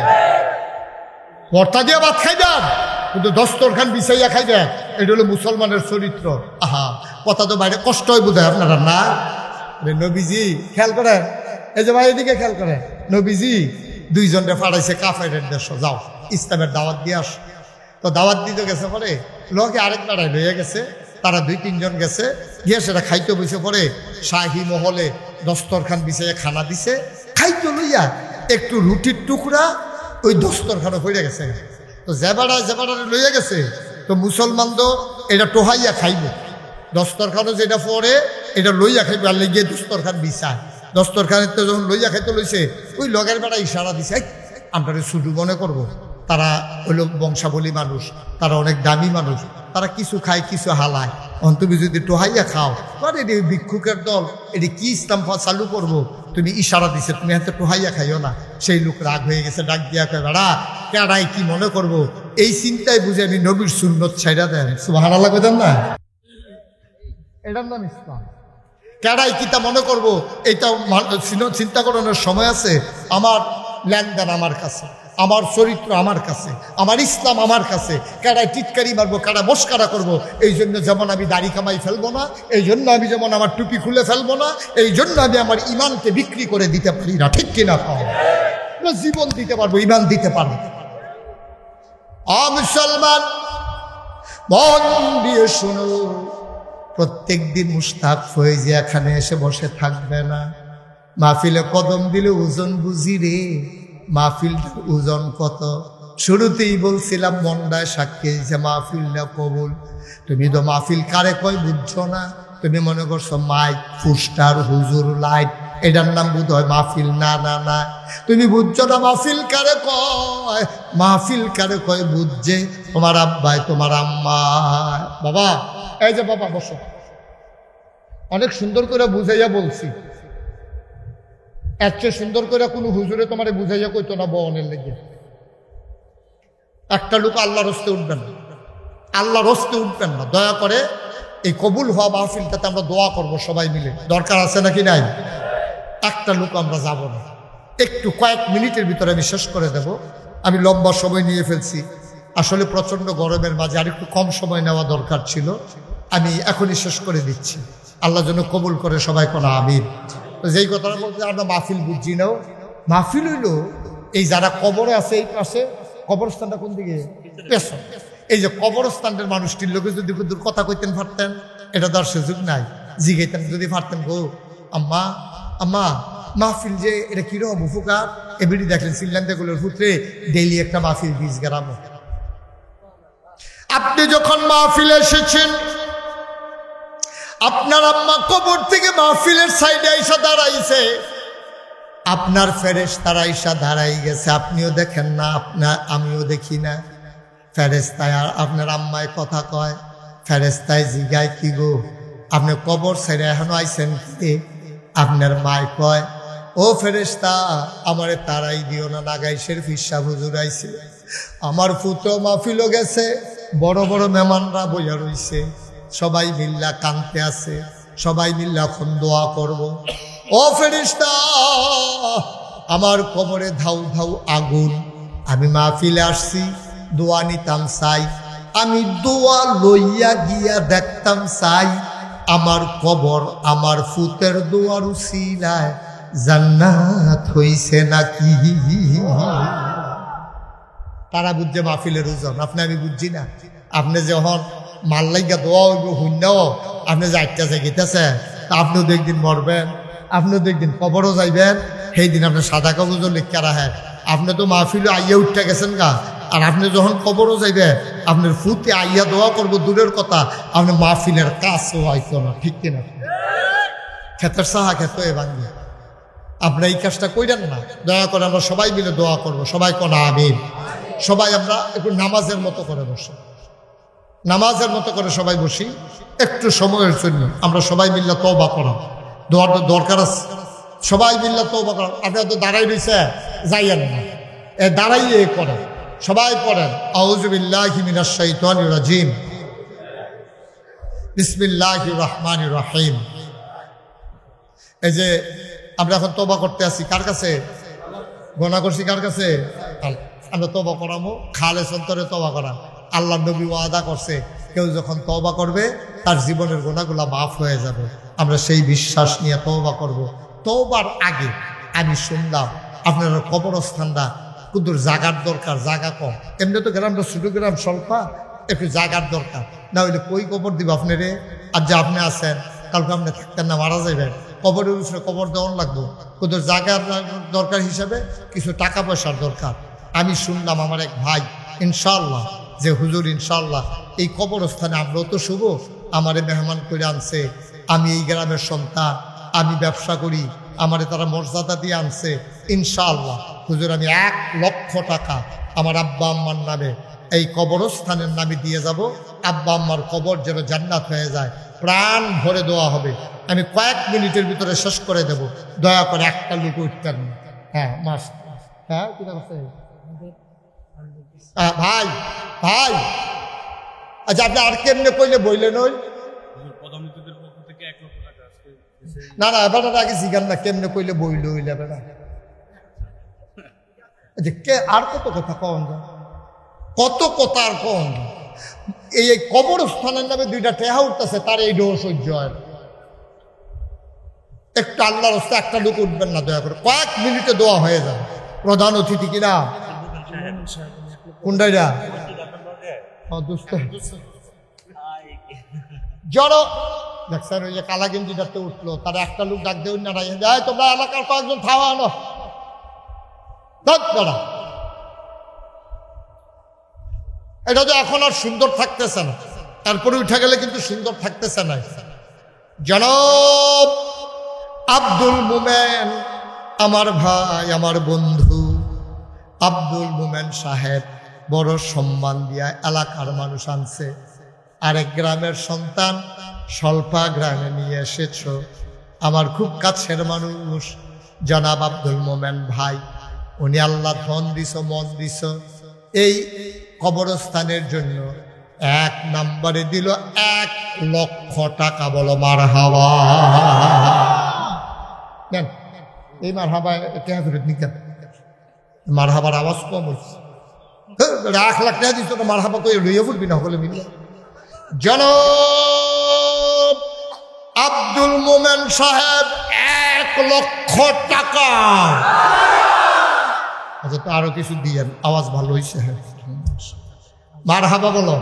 বর্তা দিয়া ভাত খাইবেন কিন্তু দস্তরখান বিছাইয়া খাইবেন, এটা হলো মুসলমানের চরিত্র। আহা, কথা তো বাইরে কষ্ট হয় বোধহয় আপনারা না? নবীজি খেয়াল করেন, এই যে ভাই এদিকে খেয়াল করেন, নবীজি দুইজনরে ফাড়াইছে কাফেরের দেশ, যাও ইসলামের দাওয়াত দিয়ে আস। তো দাওয়াত দিতে গেছে পরে লোকে আরেক বেড়ায় লইয়া গেছে, তারা 2-3 জন গেছে, গিয়ে সেটা খাইতে বসে পরে শাহী মহলে দস্তরখান বিছাইয়া খানা দিছে, খাইতে লইয়া একটু রুটির টুকরা ওই দস্তরখানে পড়ে গেছে। তো জেবাড়ায় লইয়া গেছে, তো মুসলমান তো এটা টোহাইয়া খাইব, দস্তরখানে যেটা পরে এটা লইয়া খাইবে, আর লেগে দস্তরখান বিছায়। দস্তরখানের তো যখন লইয়া খাইতে লইছে, ওই লগের বেড়া ইশারা দিছে, আমরা শুধু মনে করব তারা হইল বংশাবলী মানুষ, তারা অনেক দামি মানুষ, তারা কিছু খায় কিছু হালায়, তুমি যদি টোহাইয়া খাও, এটি ভিক্ষুকের দল, এটি কি ইসলাম চালু করবো? তুমি ইশারা দিছে, তুমি হাতে টোহাইয়া খাইও না। সেই লোক রাগ হয়ে গেছে, ডাক দিয়া কয়, বেড়া কেডাই কি মনে করবো? এই চিন্তায় বুঝে আমি নবীর সুন্নত ছাইড়া দেন। সুবহানাল্লাহ কইতেন না? এটার নাম ইসলাম। কেডাই কি তা মনে করবো? এইটা চিন্তা করানোর সময় আছে? আমার লেনদেন আমার কাছে, আমার চরিত্র আমার কাছে, আমার ইসলাম আমার কাছে। কারায় টিটকারি মারবো, কারা মস্কারা করবো, এই জন্য যেমন আমি দাড়ি কামাই ফেলবো না, এই জন্য আমি যেমন আমার টুপি খুলে ফেলবো না, এই জন্য আমি আমার ইমানকে বিক্রি করে দিতে পারি না, ঠিক কিনা? জীবন দিতে পারবো, ইমান দিতে পারবো। মুসলমান মন দিয়ে শোনো, প্রত্যেক দিন মুস্তাক ফয়েজি এখানে এসে বসে থাকবে না। মাহফিলে কদম দিলে ওজন বুঝি রে, মাহফিলটার ওজন কত? শুরুতেই বলছিলাম মন্ডায় সাক্ষী দিয়েছে মাহফিলটা কবুল। তুমি তো মাহফিল কারে কয় বুঝছো না, তুমি মনে করছো মাইক, পোস্টার, হুজুর, লাইট, এটার নাম বুঝ হয় মাহফিল। না না না, তুমি বুঝছো না মাহফিল কারে কয়। মাহফিল কারে কয় বুঝছে তোমার আব্বাই, তোমার আম্মা। বাবা এই যে বাবা বসো, অনেক সুন্দর করে বুঝাইয়া বলছি, এর চেয়ে সুন্দর করে কোনো হুজুরে তোমারে বুঝাইয়া কইতো না বনের লেগে। একটা লোক আল্লাহর হস্তে উঠবেন না, আল্লাহর হস্তে উঠবেন না, দয়া করে। এই কবুল হওয়া মাহফিলটাতে আমরা দোয়া করব সবাই মিলে, দরকার আছে নাকি নাই? একটা লোক আমরা যাব না, একটু কয়েক মিনিটের ভিতরে আমি শেষ করে দেব। আমি লম্বা সময় নিয়ে ফেলছি, আসলে প্রচণ্ড গরমের মাঝে আর একটু কম সময় নেওয়া দরকার ছিল। আমি এখনই শেষ করে দিচ্ছি, আল্লাহ যেন কবুল করে সবাই কোনো আমিন। যেই কথাটা বলতে আমরা মাহফিল বুঝছি নাও, মাহফিল হইল এই যারা কবরে আছে এই পাশে, কবরস্থানটা কোন দিকে? পেছন। এই যে কবরস্থানের মানুষটির লোকে যদি দূর কথা কইতেন পারতেন, এটা তো আর সুযোগ নাই। জিগাইতেন যদি পারতেন, গো আম্মা আম্মা মাহফিল যে এটা কিরকম উপকার এবিডি দেখলেন সিল্লান্দাগুলোর পুত্রে ডেইলি একটা মাহফিল 20 গ্রাম। আপনি যখন মাহফিলে এসেছেন আপনার আম্মা কবর থেকে মাহফিলের সাইডে আইসা দাঁড়াইছে, আপনার ফেরেশতারা আইসা দাঁড়াই গেছে, আপনিও দেখেন না, আমিও দেখি না। ফেরেশতায় আর আপনার আম্মায় কথা কয়, ফেরেশতায় জিগায় কি গো আপনি কবর ছেড়ে এখনো আইছেন কি? আপনার মায় কয় ও ফেরেশতা আমারে তারাই দিও না, নাগাইশের ফিরসা হুজুর আইছে, আমার ফুটো মাহফিলও গেছে, বড় বড় মেহমানরা বইয়া রইছে, সবাই মিল্লা কানতে আছে, সবাই মিল্লা এখন দোয়া করব। ও ফেরেশতা আমার কবরে ধাউ ধাউ আগুন, আমি মাহফিলে আসছি দোয়া নিতাম চাই, আমি দোয়া লইয়া গিয়া দেখতাম চাই আমার কবর আমার ফুতের দোয়ার উসিলায় জান্নাত হইছে নাকি। তারা বুঝছে মাহফিলের ওজন, আপনি আমি বুঝছি না। আপনি যখন মাল্লাইগা দোয়া হইব শূন্যও আপনি যে আটটা জায়গাতেছে, আপনিও তো একদিন মরবেন, আপনিও তো একদিন কবরও যাইবেন, সেই দিন আপনি সাদা কাগজও লিখা রাখেন। আপনি তো মাহফিলে আইয়া উঠতে গেছেন গা, আর আপনি যখন কবরও যাইবেন আপনার ফুতে আইয়া দোয়া করবো দূরের কথা, আপনি মাহফিলের কাজও আইতো না, ঠিক কিনা? ক্ষেতের সাহা ক্ষেত এ ভাঙ্গি, আপনি এই কাজটা কইরেন না। দয়া করে আমরা সবাই মিলে দোয়া করবো, সবাই কোনা আমিন। সবাই আমরা একটু নামাজের মতো করে বসি, নামাজের মতো করে সবাই বসি একটু সময়ের জন্য। আমরা সবাই মিল্লা তওবা করা দোয়ার দরকার আছে, সবাই মিল্লা তওবা করা। আপনি তো দাঁড়াই রয়েছে যাইয়েন না, দাঁড়াইয়ে করেন, সবাই পড়েন আউযু বিল্লাহি মিনাশ শাইতানির রাজিম বিসমিল্লাহির রহমানির রহিম। এই যে আমরা এখন তওবা করতে আসি কার কাছে? গুনাহ করছি কার কাছে? আমরা তওবা করামো, খালেস অন্তরে তওবা করা। আল্লাহ নবী ওয়াদা করছে কেউ যখন তওবা করবে তার জীবনের গুনাহগুলো মাফ হয়ে যাবে। আমরা সেই বিশ্বাস নিয়ে তওবা করব। তওবার আগে আমি শুনলাম আপনারা কবরস্থানটা কুদুর জাগার দরকার, জাগা কম। এমনি তো গ্রামটা ছোট গ্রাম স্বল্পা, একটু জাগার দরকার, না হইলে কই কবর দিব আপনি রে? আর যে আপনি আছেন কালকে আপনি থাকতেন না, মারা যাবেন, কবরের উপরে কবর দেওয়ার লাগবো। কুদুর জাগার দরকার হিসাবে কিছু টাকা পয়সার দরকার। আমি শুনলাম আমার এক ভাই ইনশাল্লাহ যে হুজুর ইনশাল্লাহ এই কবরস্থানে আমরাও তো শুভ, আমারে মেহমান করে আনছে, আমি এই গ্রামের সন্তান, আমি ব্যবসা করি, আমারে তারা মর্যাদা দিয়ে আনছে, ইনশাআল্লাহ হুজুর আমি 1 লক্ষ টাকা আমার আব্বা আম্মার নামে এই কবরস্থানের নামে দিয়ে যাব। আব্বা আম্মার কবর যেন জান্নাত হয়ে যায়, প্রাণ ভরে দেওয়া হবে। আমি কয়েক মিনিটের ভিতরে শেষ করে দেব, দয়া করে একটা লোক উঠতেন না। হ্যাঁ মাস, হ্যাঁ ভাই ভাই, আচ্ছা আপনি আর কেমনে কইলে বইলেন? ওই না না এবার আগে জিগান না কেমনে কইলে বইল হইলে বেড়া যে কে আর কত কথা কন যায়, কত কথা আর কন যায়। এই কবরস্থানের নামে 2টা টেহা উঠতেছে, তার এই ডোর সহ্য হয়। একটু আল্লাহর রাস্তা একটা লোক উঠবেন না দয়া করে, কয়েক মিনিটে দোয়া হয়ে যায়। প্রধান অতিথি কিনা কুন্ডাইরা জড়ো দেখছেন, ওই যে কালা গেঞ্জিটাতে উঠলো, তার একটা লোক ডাক দেউন না যায়, তোমরা এলাকার কয়েকজন খাওয়া আনো। এটা তো এখন আর সুন্দর থাকতেছে না, তারপরে উঠে গেলে কিন্তু সুন্দর থাকতেছে না। জনাব আব্দুল মোমেন আমার ভাই, আমার বন্ধু আব্দুল মোমেন সাহেব বড় সম্মান দিয়া এলাকার মানুষ আনছে। আরেক গ্রামের সন্তান স্বল্পা গ্রামে নিয়ে এসেছ, আমার খুব কাছের মানুষ জনাব আব্দুল মোমেন ভাই। উনি আল্লাহ ধন দিছ, মন দিছ, এই কবরস্থানের জন্য 1 নম্বরে দিল 1 লক্ষ টাকা। বলো মারহাবা। দেন এই মারহাবা টেহা ফেরত নিতেন, মারহাবার আওয়াজ কম হচ্ছে। 1 লাখ টাকা দিচ্ছ, মারহাবা কই লইয়া ফুটবি না সকলে মিলে। জনাব আব্দুল মোমেন সাহেব 1 লক্ষ টাকা। আচ্ছা তো আরো কিছু দিয়েন, আওয়াজ ভালো হয়েছে। মারহাবা বলো।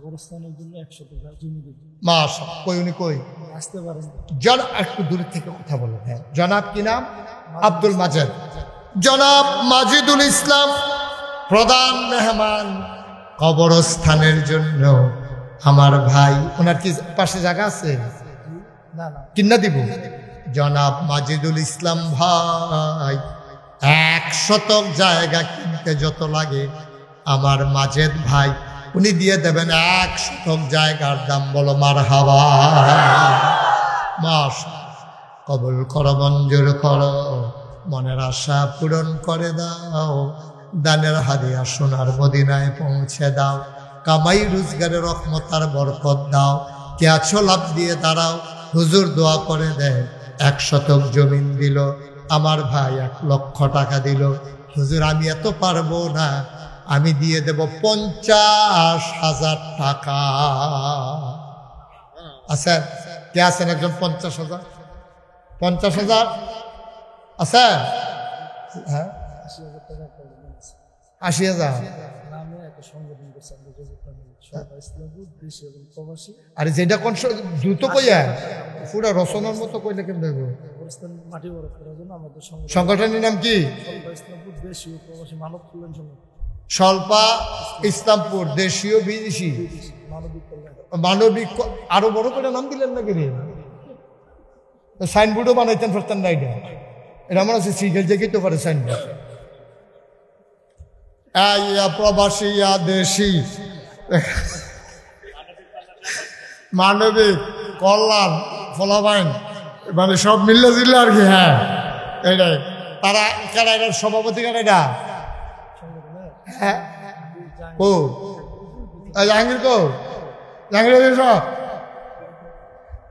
কবরস্থানের জন্য 100 টাকা জমি দিই। মাশাআল্লাহ। কই উনি কই? আসতে পারেন। একটু দূরে থেকে কথা বলেন। হ্যাঁ, জনাব কি নাম? আব্দুল মাজেদ। জনাব মাজিদুল ইসলাম প্রধান মেহমান কবরস্থানের জন্য আমার ভাই। ওনার কি পাশে জায়গা আছে? না না, কিনা দিব? জনাব মাজিদুল ইসলাম ভাই 1 শতক জায়গা কিনতে যত লাগে আমার মাজেদ ভাই উনি দিয়ে দেবেন 1 শতক জায়গার দাম। বলো মারহাবা। মাশাআল্লাহ। কবুল করো, মঞ্জুর করো, মনের আশা পূরণ করে দাও, দানের হাদিয়া সোনার মদিনায় পৌঁছে দাও, কামাই রোজগারের রহমত আর বরকত দাও। কে আছো লাভ দিয়ে দাঁড়াও। হুজুর দোয়া করে দেয়। 1 শতক জমিন দিল আমার ভাই, 1 লক্ষ টাকা দিল। হুজুর আমি এত পারবো না, আমি দিয়ে দেব 50,000 টাকা। আচ্ছা, কে আছেন একজন? 50,000? 50,000 আছে? হ্যাঁ, 80,000 টাকা করবেন। 80,000। নামে একটা সংগঠন করছে আমরা সরকার ইসলামপুর দেশি এবং প্রবাসী। আরে যেটা কোন দ্রুত কইয়া পুরা রচনার মতো কইলে কেমন দেবো? কবরস্থান মাটি বড় করার জন্য আমাদের সংগঠনের নাম কি? সরকার ইসলামপুর দেশি ও প্রবাসী মানব কল্যাণ সংগঠন। স্বল্পা ইসলামপুর দেশীয় বিদেশি মানবিক কল্যাণ। মানবিক। আরো বড় করে নাম দিলেন নাকি রে? সাইনবোর্ডও বানাইতেন পারতেন না। এটা আমার আছে সিগেল যে তো পারে সাইনবোর্ড। প্রবাসী দেশি মানবিক কল্যাণ ফলাবাইন মানে সব মিললে জিল্লা আর কি। হ্যাঁ, এটাই। তারা কারা? এটার সভাপতি কারা? এটা হ্যাঁ ও জাহাঙ্গীর কো জাহাঙ্গীর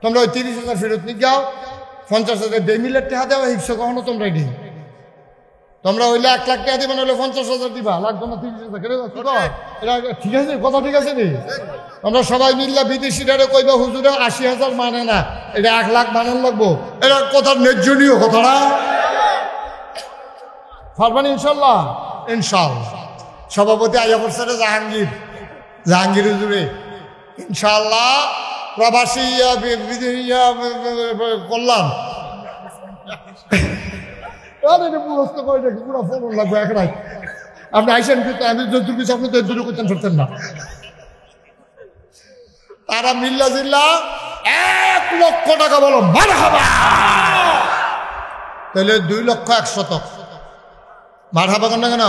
তোমরা ওই 30,000 ফেরত নিয়ে যাও। 50,000 বেমিলের টাকা দেওয়া হিংসা কখনো তোমরা এটি তোমরা হইলে 1 লাখ টাকা দিবা, নাহলে 50,000 দিবা। লাগবে না 30,000। এটা ঠিক আছে? কথা ঠিক আছে নি? আমরা সবাই মিললে বিদেশিরা কইবা হুজুরে 80,000 মানে না, এটা 1 লাখ বানান লাগবো। এটা কথার ন্যায্যনীয় কথা না? পারবেন ইনশাল্লাহ? ইনশাল্লাহ। সভাপতি আইয়া পড়ছে জাহাঙ্গীর, জাহাঙ্গীর হুজুরে। ইনশাল্লাহ প্রবাসী কল্যাণ পুরস্ত করে দেখি পুরো ফোন লাগবে 1 রাত। আপনি আইসেন কিন্তু আমি যদুর কিছু আপনি তো দূরে করতেন ফেরতেন না। তারা মিল্লা জিল্লা 1 লক্ষ টাকা। বলো মারহাবা। তাহলে 2 লক্ষ 1 শতক। মারহাবা কেন? কেন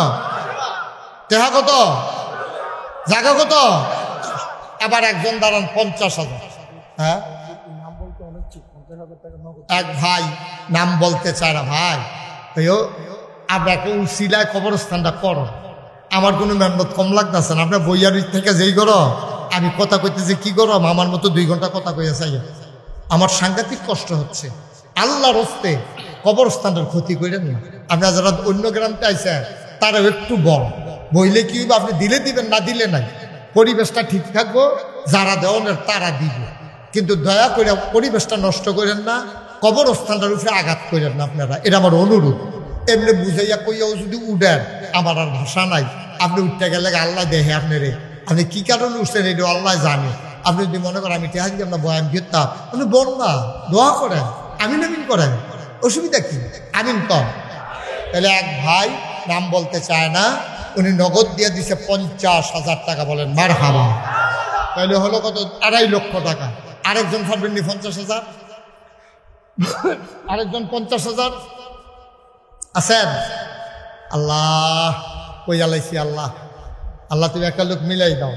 টেহা কত? জায়গা কত? আবার একজন দাঁড়ান 50,000। হ্যাঁ, নাম বলতে অনেক 50,000 টাকা নগদ। এক ভাই নাম বলতে চায় না। ভাই আপনাকে উসিলায় কবরস্থানটা করো, আমার কোনো মেহনত কম লাগতেছে না। আপনার বইয়ারির থেকে যেই করো আমি কথা কইতেছি কি করো, আমার মতো 2 ঘন্টা কথা কইয়া চাই। আমার সাংঘাতিক কষ্ট হচ্ছে। আল্লাহর হস্তে কবরস্থানের ক্ষতি করেন না। আপনারা যারা অন্য গ্রামতে আইসেন তারাও একটু বল বইলে কি হইবে? আপনি দিলে দিবেন, না দিলে নাই। পরিবেশটা ঠিক থাকবো, যারা দেওয়ানের তারা দিব, কিন্তু দয়া করে পরিবেশটা নষ্ট করেন না, কবরস্থানটার উপরে আঘাত করেন না আপনারা। এটা আমার অনুরোধ। এমনি বুঝাইয়া কইয়াও যদি উঠেন, আমার আর ভাষা নাই। আপনি উঠতে গেলে আল্লাহ দেখে আপনারে, আপনি কি কারণে উঠছেন এটা আল্লাহ জানে। আপনি যদি মনে করেন আমি টেহাজ আমরা বয়ান ফিরতাম, আপনি বল না, দোয়া করেন, আমিন আমিন করেন, অসুবিধা কি? আমিন কম। তাহলে এক ভাই নাম বলতে চায় না, উনি নগদ দিয়ে দিছে 50,000 টাকা। বলেন মারহাবা। তাহলে হলো কত? 2.5 লক্ষ টাকা। আরেকজন পারবেন নি 50,000? আরেকজন 50,000 আছেন? আল্লাহ কই আলাইছি। আল্লাহ আল্লাহ তুমি একটা লোক মিলাই দাও।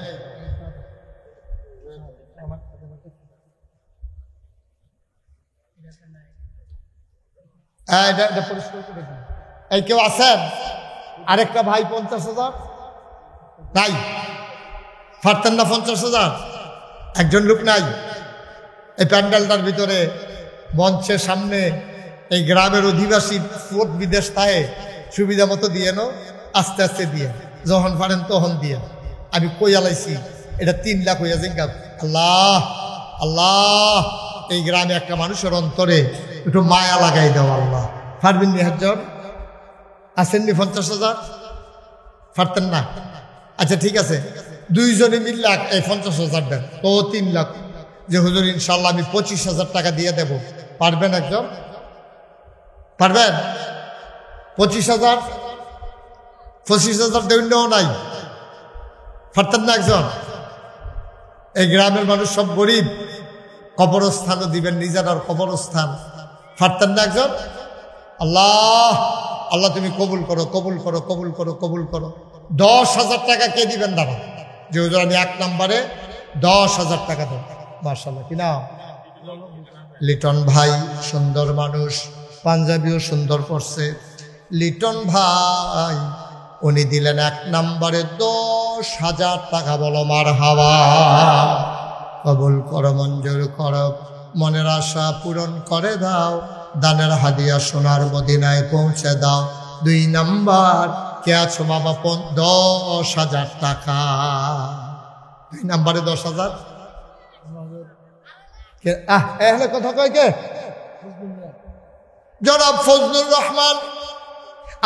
এই কেউ আছেন? আরেকটা ভাই 50,000 নাই? পারতেন না 50,000? একজন লোক নাই? এই প্যান্ডেলটার ভিতরে মঞ্চের সামনে এই গ্রামের অধিবাসী পথ বিদেশ থাকে, সুবিধা মতো দিয়ে নো, আস্তে আস্তে দিয়ে, যখন পারেন তখন দিয়ে। আমি কই আলাইছি এটা 3 লাখ হইয়া যেন। আল্লাহ আল্লাহ, এই গ্রামে একটা মানুষের অন্তরে একটু মায়া লাগাই দাও। আল্লাহ পারবেন নি? একজন আসেননি 50,000? পারতেন না? আচ্ছা ঠিক আছে, দুইজনে মিললে এই 50,000 দেন, তো 3 লাখ। যে হুজুর ইনশাল্লাহ আমি 25,000 টাকা দিয়ে দেব, পারবেন একজন? পারবেন? 25,000 দৈন্যও নাই, পারতেন না একজন? এই গ্রামের মানুষ সব গরিব, কবরস্থানও দিবেন, নিজের কবরস্থান, পারতেন না একজন? আল্লাহ আল্লাহ তুমি কবুল করো, কবুল করো, কবুল করো, কবুল করো। 10,000 টাকা কে দিবেন দাঁড়া? যে হুজুর আমি 1 নম্বরে 10,000 টাকা দেব। মাশাআল্লাহ, কি নাম? লিটন ভাই, সুন্দর মানুষ, পাঞ্জাবিও সুন্দর পড়ছে। লিটন ভাই উনি দিলেন 1 নম্বরে 10,000 টাকা। বলো মারহাবা। কবুল করো, মঞ্জুর করো, মনের আশা পূরণ করে দাও, দানের হাদিয়া সোনার মদিনায় পৌঁছে দাও। 2 নাম্বার কে আছো বাবা? 10,000 টাকা। 2 নাম্বারে 10,000 কে? এখানে কথা কয় কে? জনাব ফজলুর রহমান,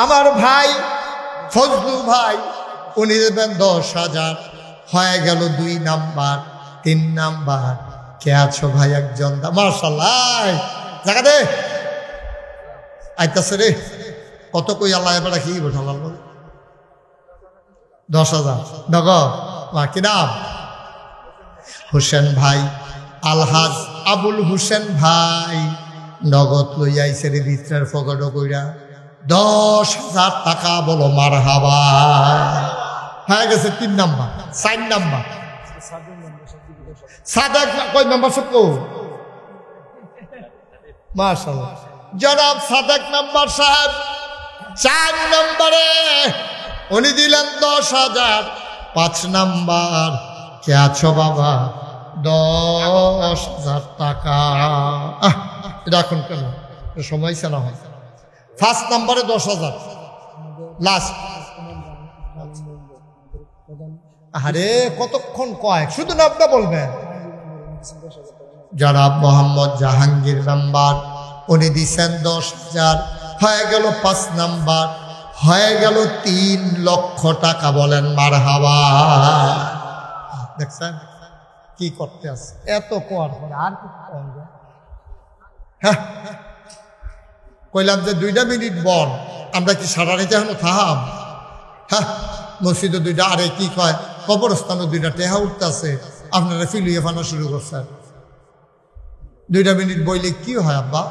আমার ভাই ফজলু ভাই, উনি দেবেন 10,000। হয়ে গেল 2 নাম্বার। 3 নাম্বার কে আছো ভাই? একজন। মাশাআল্লাহ, জায়গা দে আইতাছে রে। কত কই আল্লাহ এবার কি বসাল? 10,000 নগদ। কি নাম? হোসেন ভাই, আলহাজ আবুল হোসেন ভাই নগদ লই আইছে রে ভিতরের ফগড় কইরা 10,000 টাকা। বলো মারহাবা। হয়ে গেছে 3 নাম্বার। 4 নাম্বার সাদেক কয় নাম্বার? সব মাশাআল্লাহ, জনাব সাদেক নাম্বার সাহেব 4 নম্বরে উনি দিলেন 10,000। 5 নাম্বার কে আছো বাবা? 10,000 টাকা। রাখুন কেন, সময় না হয়। 1 নম্বরে 10,000 লাস্ট। আরে কতক্ষণ কয়, শুধু নামটা বলবেন। জনাব মোহাম্মদ জাহাঙ্গীর নাম্বার উনি দিচ্ছেন 10,000। হয়ে গেল 5 নাম্বার, হয়ে গেল 3 লক্ষ টাকা। বলেন মারহাবা। দেখছেন কি করতে আছে? এত কোয়ার পরে আর কি? হ্যাঁ, কইলাম যে 2টা মিনিট বল, আমরা কি সারা রাতে এখনো থাম? হ্যাঁ, মসজিদে 2টা, আরে কি কয় কবরস্থানও 2টা টেহা উঠতেছে, আপনারা ফিলিয়ে ফানা শুরু করছেন। 2টা মিনিট বইলে কি হয় আব্বা?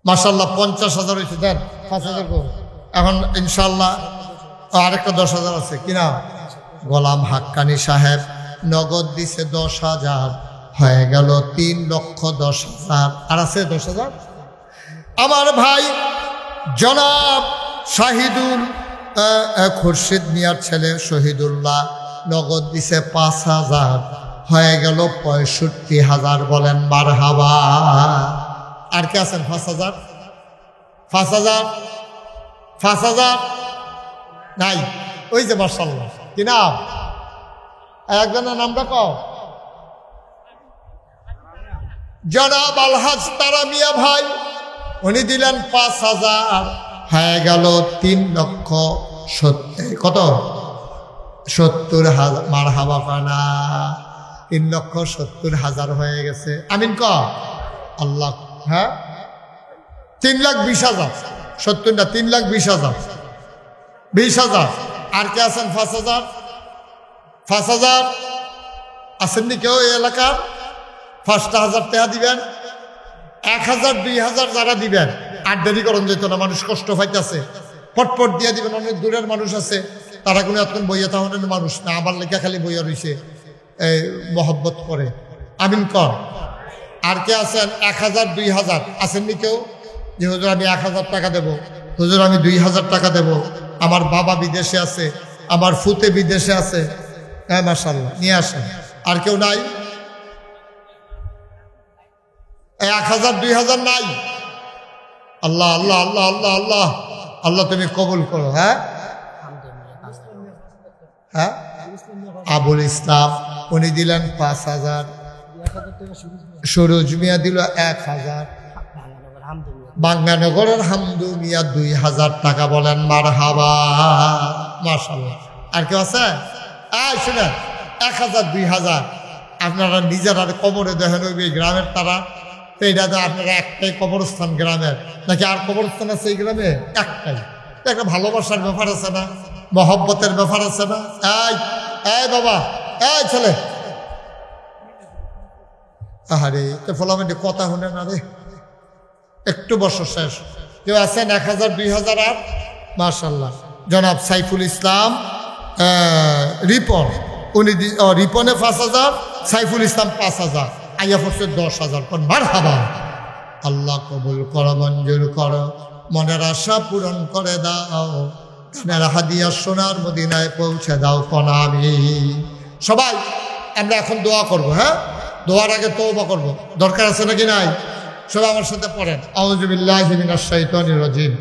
মাশাআল্লাহ 50,000 হয়েছে, দেন 5,000 করুন। এখন ইনশাল্লাহ আরেকটা 10,000 আছে। কিনা? গোলাম হাক্কানি সাহেব নগদ দিছে 10,000। হয়ে গেল 3,10,000। আর আছে 10,000। আমার ভাই জনাব শাহিদুল খুরশিদ মিয়ার ছেলে শহীদুল্লাহ নগদ দিছে 5,000। হয়ে গেল 65,000। বলেন মারহাবা। আর কে আছেন? 5,000 5,000 5,000 নাই। ওই যে মাশাআল্লাহ, কি নাম? একজনের নামটা কও। জনাব আলহাজ তারা মিয়া ভাই উনি দিলেন 5,000। হয়ে গেল 3,70,000। কত? 70,000। মারহাবা কানা। 3,70,000 হয়ে গেছে। আমিন ক আল্লাহ। হ্যাঁ, 3,20,000। 70 না, 3,20,000। 20,000। আর কে আছেন? 5,000 5,000 আসেননি কেউ এই এলাকার? 5,000 টাকা দিবেন। 1,000 2,000 যারা দিবেন, আর দেরি করুন যেত না, মানুষ কষ্ট পাইতেছে। পটপট দিয়ে দিবেন। অনেক দূরের মানুষ আছে, তারা কোনো এতক্ষণ বইয়া তাহলে মানুষ না, আবার লেখা খালি বইয়া রয়েছে, মহব্বত করে। আমিন কর। আর কে আছেন? 1,000 2,000 আসেননি কেউ? যে হুজুর আমি 1,000 টাকা দেব, হুজুর আমি 2,000 টাকা দেব, আমার বাবা বিদেশে আছে, আমার ফুতে বিদেশে আছে। হ্যাঁ মাশাআল্লাহ, নিয়ে আসেন। আর কেউ নাই? 1,000 2,000 নাই? আল্লাহ আল্লাহ আল্লাহ আল্লাহ আল্লাহ আল্লাহ তুমি কবুল করো। হ্যাঁ হ্যাঁ, আবুল ইসলাম উনি দিলেন 5,000। সুরজ মিয়া দিল 1,000। বাঙ্গানগরের হামদু মিয়া 2,000 টাকা। বলেন মারহাবা। মাশাআল্লাহ। আর কেউ আছে? শুনেন, 1000 2000 আপনারা নিজেরা কবরে দেখেন ওই গ্রামের তারা, তো এটা তো আপনারা একটাই কবরস্থান গ্রামের, নাকি আর কবরস্থান আছে এই গ্রামে? একটাই। একটা ভালোবাসার ব্যাপার আছে না, মহব্বতের ব্যাপার আছে না? এই বাবা, এই ছেলে, আরে তো ফলামেন্টে কথা শুনে না রে, একটু বছর শেষ। কেউ আছেন 1000 2000? আর মাশাআল্লাহ, জনাব সাইফুল ইসলাম রিপন, উনি রিপনে 5000, সাইফুল ইসলাম 5000, আইয়া পড়ছে 10,000। কোন মারহাবা। আল্লাহ কবুল করো, মঞ্জুর করো, মনের আশা পূরণ করে দাও, কানের হাদিয়া সোনার মদিনায় পৌঁছে দাও, কোন আমিন। সবাই আমরা এখন দোয়া করব। হ্যাঁ, দোয়ার আগে তওবা করব, দরকার আছে নাকি নাই? সবাই আমার সাথে পড়েন, আউযু বিল্লাহি মিনাশ শাইতানির রাজিম।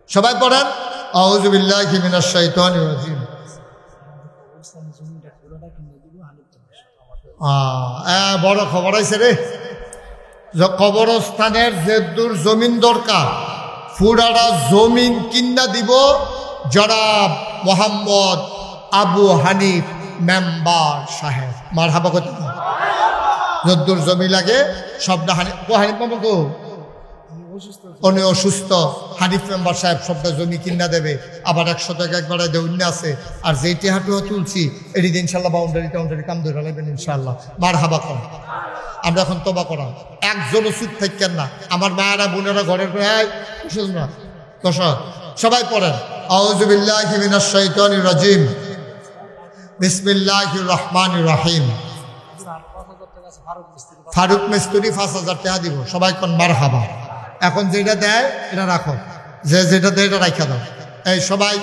সবাই পড়েন, আউযু বিল্লাহি মিনাশ শাইতানির রাজিম। বড় খবর আছে রে, কবরস্থানের যে দূর জমিন দরকার, পুরাটা জমিন কিনা দিব জনাব মোহাম্মদ আবু হানিফ মেম্বার সাহেব। মারহাবা করতে, যদ্দুর জমি লাগে সবটা হানিফ মামা গো, উনি অসুস্থ, হানিফ মেম্বার সাহেব সবটা জমি কিনা দেবে। আবার 100 টাকা একবার দৌন্য আছে, আর যেই টেহাটুয়া তুলছি এটি ইনশাল্লাহ বাউন্ডারি কাম ধরে লাগবেন ইনশাল্লাহ। মারহাবা কর। আমরা এখন তবা করাম, একজনও চুপ থাকেন না। আমার মায়েরা বোনেরা ঘরের না, সবাই পড়েন, আউযু বিল্লাহি মিনাশ শাইতানির রাজিম, বিসমিল্লাহির রহমানির রহিম। ফারুক মিস্ত্রি 5000 টাকা দিব। সবাই কোন মারহাবা। এখন যেটা দেয় এটা রাখো, যেটা দেয় এটা রাখা দাও। এই সবাই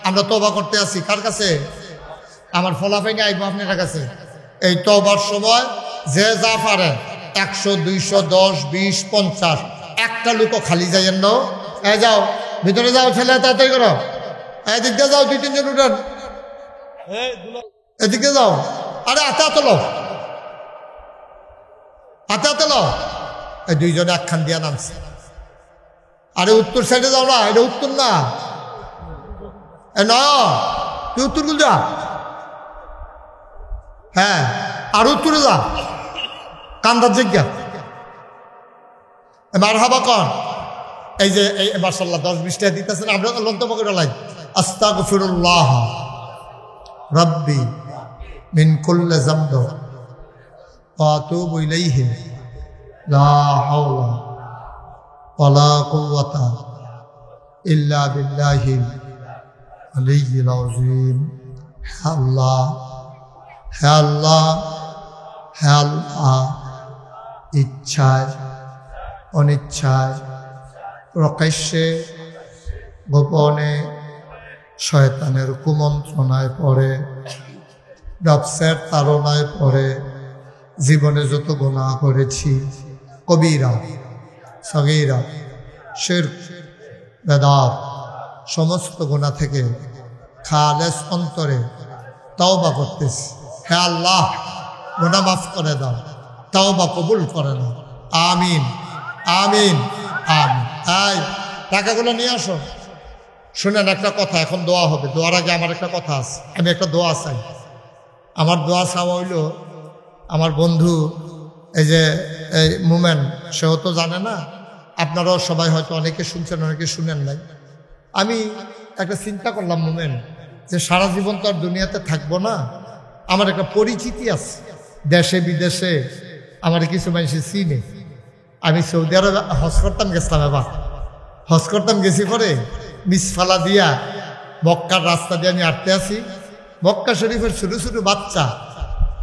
আমরা তওবা করতে আসি কার কাছে? আমার ফলাফাইনে আইব আপনার কাছে। এই তওবার সময় যে যা পারেন 100 200 10 20 50, একটা লোকও খালি যাইয়েন না। যাও ভিতরে যাও, ছেলে তাড়াতাড়ি করো, এদিক দিয়ে যাও, 2-3 জন উঠেন, এদিকে যাও। আরে হাতে হাতে লো, হাতে হাতে লো। এই 2 জনে একখান দিয়া নামছে। আরে উত্তর সাইডে যাও না, এটা উত্তর না, না তুই উত্তর গুল যা। হ্যাঁ, আর উত্তরে যা, কান্দার জিজ্ঞা। মারহাবা কন। এই যে এই মাশাআল্লাহ 10-20 টাকা দিতেছেন, আমরা লন্তম করে লাই, আস্তাগফিরুল্লাহ রাব্বি মিন কুল্লি যামব ওয়া আতুবু ইলাইহি লা হাওলা ওয়ালা কুওয়াতা ইল্লা বিল্লাহিল আলিয়্যিল আযীম। হে আল্লাহ, হে আল্লাহ, হে আল্লাহ, ইচ্ছায় অনিচ্ছায় প্রকাশ্যে গোপনে শয়তানের কুমন্ত্রণায় পড়ে, নফসের তাড়নায় পড়ে জীবনে যত গুনাহ করেছি, কবিরা সগীরা শিরক বেদাত সমস্ত গুনাহ থেকে খালেস অন্তরে তওবা করতেছি। হে আল্লাহ, গুনাহ মাফ করে দাও, তওবা কবুল করে নাও। আমিন আমিন আমিন। এই টাকাগুলো নিয়ে আসো। শুনেন একটা কথা, এখন দোয়া হবে। দোয়ার আগে আমার একটা কথা আছে, আমি একটা দোয়া চাই। আমার দোয়া চাওয়া হইল, আমার বন্ধু এই যে এই মোমেন, সেও তো জানে না, আপনারাও সবাই হয়তো অনেকে শুনছেন, অনেকে শুনেন নাই। আমি একটা চিন্তা করলাম মোমেন, যে সারা জীবন তো আর দুনিয়াতে থাকবো না, আমার একটা পরিচিতি আছে দেশে বিদেশে, আমার কিছু মানুষের চিনে। আমি সৌদি আরবে হজ করতাম, গেছিলাম, এবার হজ করতাম, গেছি পরে মিসফালা দিয়া মক্কার রাস্তা দিয়ে আমি আটতে আসি। মক্কা শরীফের ছোটো ছোটো বাচ্চা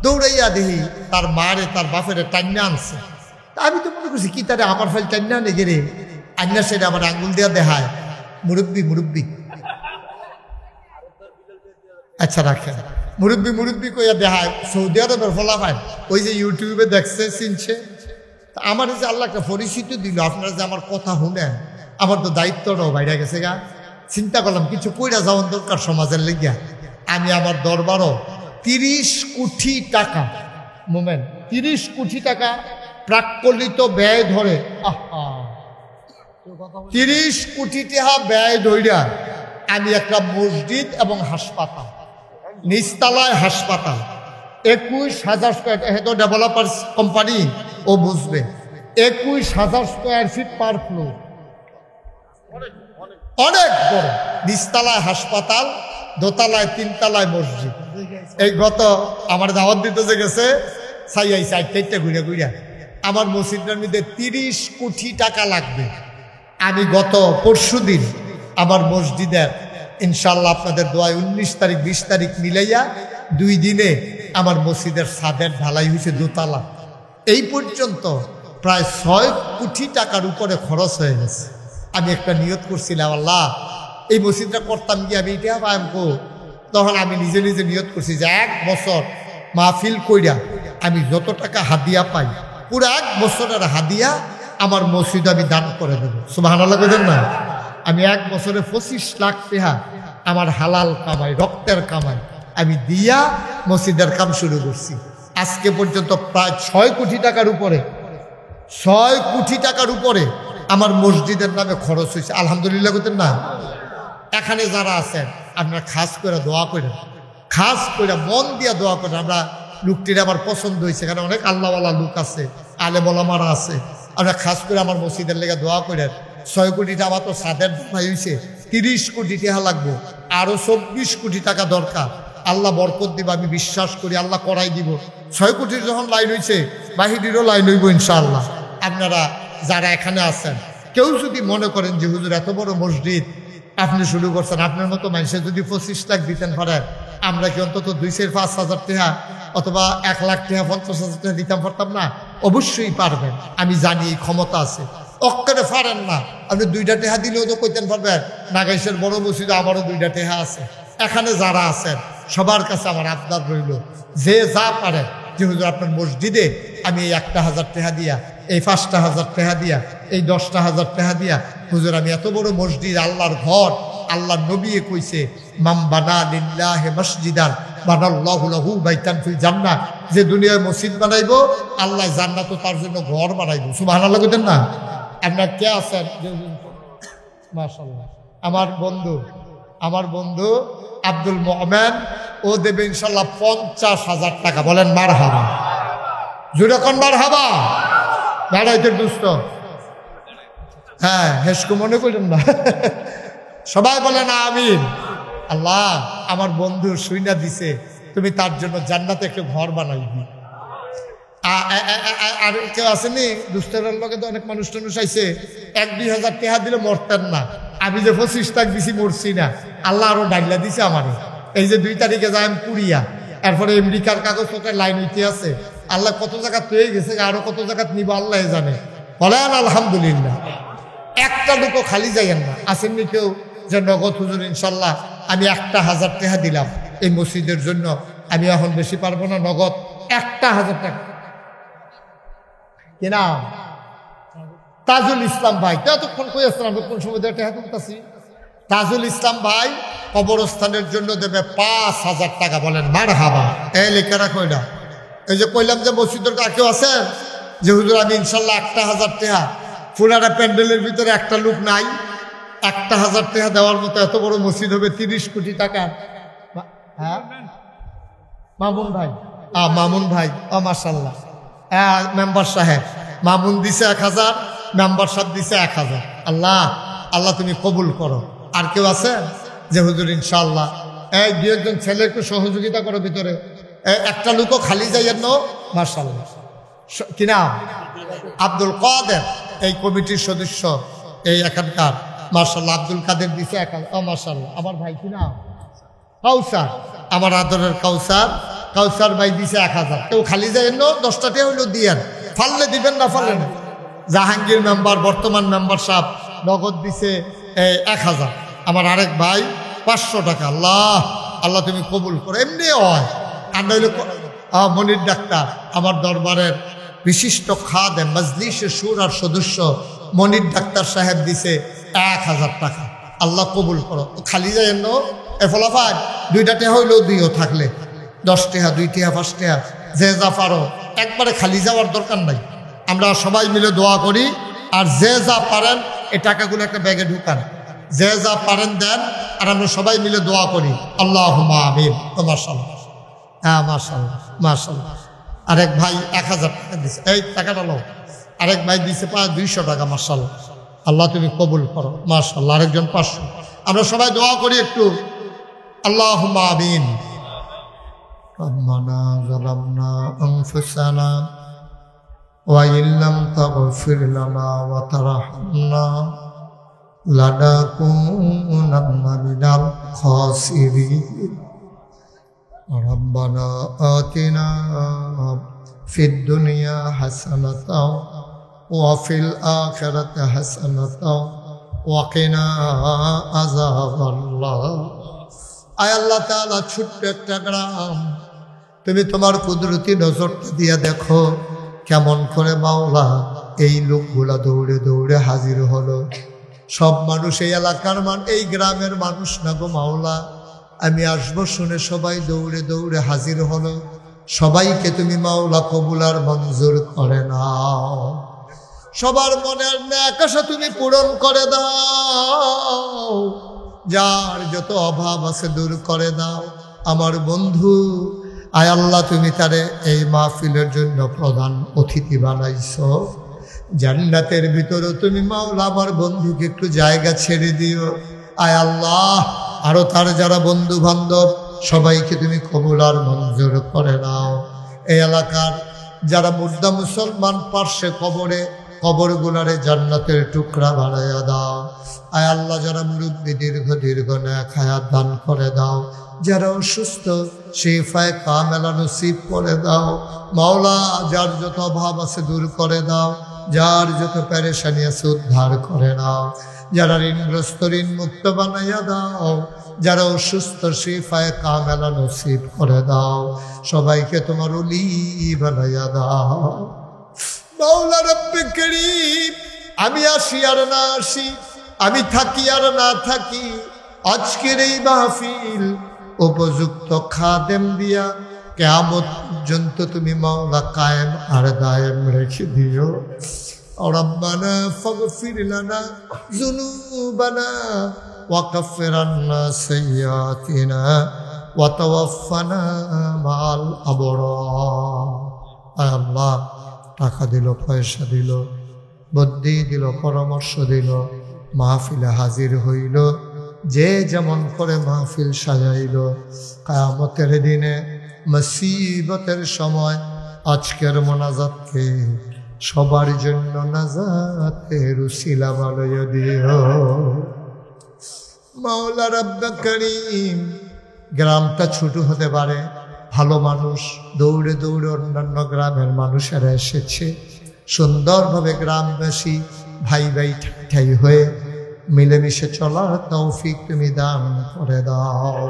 দৌড়াইয়া দেখি তার মারে তার বাপের টান্না আনছে। আমি তো মনে করছি কি তারে আমার ফেল টান্না আনে গেলে, আন্না সেটা আমার আঙ্গুল দিয়া দেখায়, মুরব্বী মুরব্বী। আচ্ছা রাখেন, মুরব্বী মুরব্বী কইয়া দেখায়। সৌদি আরবের ফলাফায় ওই যে ইউটিউবে দেখছে, চিনছে। আমার যে আল্লাহ একটা পরিচিতি দিল, আপনারা যে আমার কথা শুনেন, আমার তো দায়িত্বটাও বাইরে গেছে গা। চিন্তা করলাম কিছু কইরা যাওয়ার দরকার সমাজের লেগিয়া। আমি আমার দরবারও 30 কোটি টাকা মোমেন, 30 কোটি টাকা প্রাক্কলিত ব্যয় ধরে, 30 কোটি টাকা ব্যয় ধইরা আমি একটা মসজিদ এবং হাসপাতাল, নিচতলায় হাসপাতাল, 21,000 স্কোয়ার, হয়তো ডেভেলপার্স কোম্পানি ও বুঝবে, 21,000 স্কোয়ার ফিট পার ফ্লোর, অনেক বড়। নিচতলায় হাসপাতাল, দোতলায় 3তলায় মসজিদ। এই গত আমার দাওয়াত দিতে যে গেছে সাইয়াই সাইডটা ঘুরে ঘুরে আমার মসজিদের মধ্যে 30 কোটি টাকা লাগবে। আমি গত পরশুদিন আমার মসজিদের ইনশাল্লাহ আপনাদের দোয়ায় 19 তারিখ 20 তারিখ মিলাইয়া 2 দিনে আমার মসজিদের ছাদের ঢালাই হয়েছে 2 তলা। এই পর্যন্ত প্রায় 6 কোটি টাকার উপরে খরচ হয়ে গেছে। আমি একটা নিয়ত করছিলাম, আল্লাহ এই মসজিদটা করতাম গিয়ে আমি এটা পাইম কো। তখন আমি নিজে নিজে নিয়ত করছি যে 1 বছর মাহফিল কইরা আমি যত টাকা হাদিয়া পাই পুরো 1 বছরের হাদিয়া আমার মসজিদ আমি দান করে দেবো। সুবহানাল্লাহ বলেন না? আমি 1 বছরে 25 লাখ টাকা আমার হালাল কামাই, রক্তের কামাই আমি দিয়া মসজিদের কাম শুরু করছি। আজকে পর্যন্ত প্রায় 6 কোটি টাকার উপরে, 6 কোটি টাকার উপরে আমার মসজিদের নামে খরচ হয়েছে। আলহামদুলিল্লাহ বলতেন না? এখানে যারা আছেন আপনারা খাস করে দোয়া করেন, খাস করে মন দিয়া দোয়া করেন। আমরা লোকটির আমার পছন্দ হয়েছে, এখানে অনেক আল্লাহওয়ালা লোক আছে, আলেম ওলামারা আছে। আমরা খাস করে আমার মসজিদের লেগে দোয়া করেন। 6 কোটি টাকা তো ছাদের ঢালাই হয়েছে, 30 কোটি টাকা লাগবো, আরো 24 কোটি টাকা দরকার। আল্লাহ বরকত দিব, আমি বিশ্বাস করি আল্লাহ করাই দিব। 6 কোটির যখন লাইন হয়েছে বাহিরেরও লাইন হইব ইনশাআল্লাহ। আপনারা যারা এখানে আছেন কেউ যদি মনে করেন যে হুজুর এত বড় মসজিদ আপনি শুরু করছেন, আপনার মতো মানুষের যদি 25 লাখ দিতেন পারেন, আমরা কি অন্তত 2-5,000 টাকা অথবা 1 লাখ টাকা 50,000 টাকা দিতাম পারতাম না? অবশ্যই পারবেন, আমি জানি এই ক্ষমতা আছে। অক্কারে পারেন না, আপনি 2টা টাকা দিলেও তো কইতেন পারবেন নাগাইশের বড় মসজিদ আমারও 2টা টাকা আছে। এখানে যারা আছেন সবার কাছে আমার আবদার রইল, যে যা পারেন যে হুজুর আপনার মসজিদে আমি এই 1,000 টাকা দিয়া, এই 5,000 টাকা দিয়া, এই 10,000 টাকা দিয়া হুজুর আমি এত বড় মসজিদ, আল্লাহর ঘর, আল্লাহর নবী কইছে মাম বানা লিল্লাহি মসজিদান বানাল্লাহু লাহু বাইতান ফিল জান্নাহ, যে দুনিয়ায় মসজিদ বানাইবো আল্লাহ জান্নাতও তার জন্য ঘর বানাইবো। সুবহানাল্লাহ কইতেন না? আপনার কে আছেন? মাশাআল্লাহ। আমার বন্ধু আব্দুল মোমেন, ও দেবে ইনশাল্লাহ 50,000 টাকা। বলেন মারহাবা, জুড়ে কোন মারহাবা? বেড়াইতে দুষ্ট, হ্যাঁ হেসকু মনে করেন না, সবাই বলেন আমিন। আল্লাহ আমার বন্ধু শুইনা দিছে, তুমি তার জন্য জান্নাতে একটা ঘর বানাইবি। আর কেউ আসেনি দুষ্টের লোকে তো অনেক মানুষ টানুষ আইছে, 1-2 হাজার টাকা দিলে মরতেন না। আমি যে 25 লাখ দিছি মরছি না, আল্লাহ আরো ডাইলা দিছে আমারে। এই যে 2 তারিখে যাই আমি পুরিয়া, এরপরে আমেরিকার কাগজপত্রের লাইন হইতে আছে, আল্লাহ কত জায়গা তৈরি গেছে, আরো কত জায়গা নিব আল্লাহ জানে। বলেন আলহামদুলিল্লাহ। একটা লোকও খালি যাইয়েন না। আসেননি কেউ যে নগদ হুজুর ইনশাল্লাহ আমি 1,000 টাকা দিলাম এই মসজিদের জন্য, আমি এখন বেশি পারবো না, নগদ 1,000 টাকা। কি নাম? তাজুল ইসলাম ভাই। এতক্ষণ কই আসলাম, কোন সময় টাকা তুলতেছি। তাজুল ইসলাম ভাই কবরস্থানের জন্য দেবে 5,000 টাকা। বলেন মারহাবা। এই লেখা রাখো এটা। এই যে কইলাম যে মসজিদের কেউ আছেন যে হুজুর আমি ইনশাল্লাহ 1,000 টাকা, পুরাটা প্যান্ডেলের ভিতরে একটা লোক নাই, 1,000 টাকা দেওয়ার মতো এত বড় মসজিদ হবে 30 কোটি টাকা। হ্যাঁ মামুন ভাই, মামুন ভাই, মাশাআল্লাহ। মেম্বার সাহেব মামুন দিছে 1,000, মেম্বার সাহেব দিছে 1,000। আল্লাহ আল্লাহ তুমি কবুল করো। আর কেউ আছে যে হুজুর ইনশাআল্লাহ এই 2-1 ছেলে একটু সহযোগিতা করো ভিতরে, একটা লোকও খালি যাইয়েন না। মাশাআল্লাহ। কি নাম? আব্দুল কাদের, এই কমিটির সদস্য এই এখানকার। মাশাআল্লাহ আব্দুল কাদের দিছে 1,000। মাশাআল্লাহ। আমার ভাই কি নাম? কাউসার, আমার আদরের কাউসার, কাউসার ভাই দিছে 1,000। কেউ খালি যাইয়েন না, 10টা টাকা হইলেও দিয়েন, ফাললে দিবেন না ফাললে না। জাহাঙ্গীর মেম্বার, বর্তমান মেম্বার সাহেব নগদ দিছে 1,000। আমার আরেক ভাই 500 টাকা। আল্লাহ আল্লাহ তুমি কবুল করো। এমনি হয়। আর নইলে মনির ডাক্তার, আমার দরবারের বিশিষ্ট খাদেম, মজলিসে শুরার সদস্য মনির ডাক্তার সাহেব দিছে 1,000 টাকা। আল্লাহ কবুল করো। খালি যাইয়েন না, এ ফলাফায় 2টা টাকা হইলেও দিও, থাকলে 10 টাকা, 2 টাকা, 5 টাকা, যে যা পারো। একবারে খালি যাওয়ার দরকার নাই। আমরা সবাই মিলে দোয়া করি, আর যে যা পারেন এই টাকাগুলো একটা ব্যাগে ঢুকান, যে যা পারেন দেন, আর আমরা সবাই মিলে দোয়া করি। আল্লাহুম্মা আমিন। মাশাআল্লাহ, হ্যাঁ মাশাআল্লাহ মাশাআল্লাহ। আরেক ভাই 1000 টাকা দিছে, এই টাকাটা নাও। আরেক ভাই দিছে 200 টাকা। মাশাআল্লাহ, আল্লাহ তুমি কবুল করো। মাশাআল্লাহ, আরেকজন 500। আমরা সবাই দোয়া করি একটু। আল্লাহুম্মা আমিন। রব্বানা যালামনা আনফুসানা ওয়া ইল্লাম তাগফির লানা ওয়া তারহামনা লানাকুনান্না মিনাল খাসিরিন। রব্বানা আতিনা ফিদ দুনিয়া হাসানাতাও ওয়া ফিল আখিরাতি হাসানাতাও ওয়া কিনা আযাবান্নার। আয় আল্লাহ তাআলা, ছোট্ট একটা গ্রাম, তুমি তোমার কুদরতি নজরটা দিয়ে দেখো কেমন করে মাওলা এই লোকগুলা দৌড়ে দৌড়ে হাজির হলো। সব মানুষ এই এলাকার এই গ্রামের মানুষ না গো মাওলা। আমি আসবো শুনে সবাই দৌড়ে দৌড়ে হাজির হলো। সবাইকে তুমি মাওলা কবুল আর মঞ্জুর করে নাও। সবার মনের আকাশা তুমি পূরণ করে দাও। যার যত অভাব আছে দূর করে দাও। আমার বন্ধু, আয় আল্লাহ, তুমি তারে এই মাহফিলের জন্য প্রধান অতিথি বানাইছো। জান্নাতের ভিতরে তুমি মাওলা আমার বন্ধুকে একটু জায়গা ছেড়ে দিও। আয় আল্লাহ, আরো তার যারা বন্ধু বান্ধব সবাইকে তুমি কবুল আর মঞ্জুর করে নাও। এই এলাকার যারা মুর্দা মুসলমান পার্শ্বে কবরগুলারে জান্নাতের টুকরা বানাইয়া দাও। আয় আল্লাহ, যারা মুরব্বী দীর্ঘ নেক হায়াত দান করে দাও। যারা অসুস্থ শিফায়ে কামেলা নসিব করে দাও। মাওলা, যার যত অভাব আছে দূর করে দাও। যার যত পেরেশানি আছে উদ্ধার করে নাও। যারা ঋণগ্রস্ত ঋণ মুক্ত বানাইয়া দাও। যারা অসুস্থ শিফায়ে কামেলা নসিব করে দাও। সবাইকে তোমার ওলি বানাইয়া দাও। মাওলা রব্বে করিম, আমি আসি আর না আসি, আমি থাকি আর না থাকি, আজকের এই মাহফিল উপযুক্ত খাদেম দিয়া কিয়ামত পর্যন্ত তুমি মাওলা কায়েম আর দায়েম রেখে দিও। রব্বানা ফাগফির লানা যুনুবানা ওয়া কাফির আন্না সাইয়্যাতিনা ওয়া তাওয়াফানা মাল আবরার। আল্লাহ, টাকা দিল, পয়সা দিল, বুদ্ধি দিল, পরামর্শ দিল, মাহফিলে হাজির হইল, যে যেমন করে মাহফিল সাজাইল। কিয়ামতের দিনে মুসিবতের সময় আজকের মোনাজাতকে সবার জন্য নাজাতের উসিলা বানাইয়া দিও। মাওলা রব্বে করিম, গ্রামটা ছোট হতে পারে, ভালো মানুষ দৌড়ে দৌড়ে অন্যান্য গ্রামের মানুষেরা এসেছে। সুন্দরভাবে গ্রামবাসী ভাই ভাই ঠাই হয়ে মিলেমিশে চলার তৌফিক তুমি দান করে দাও।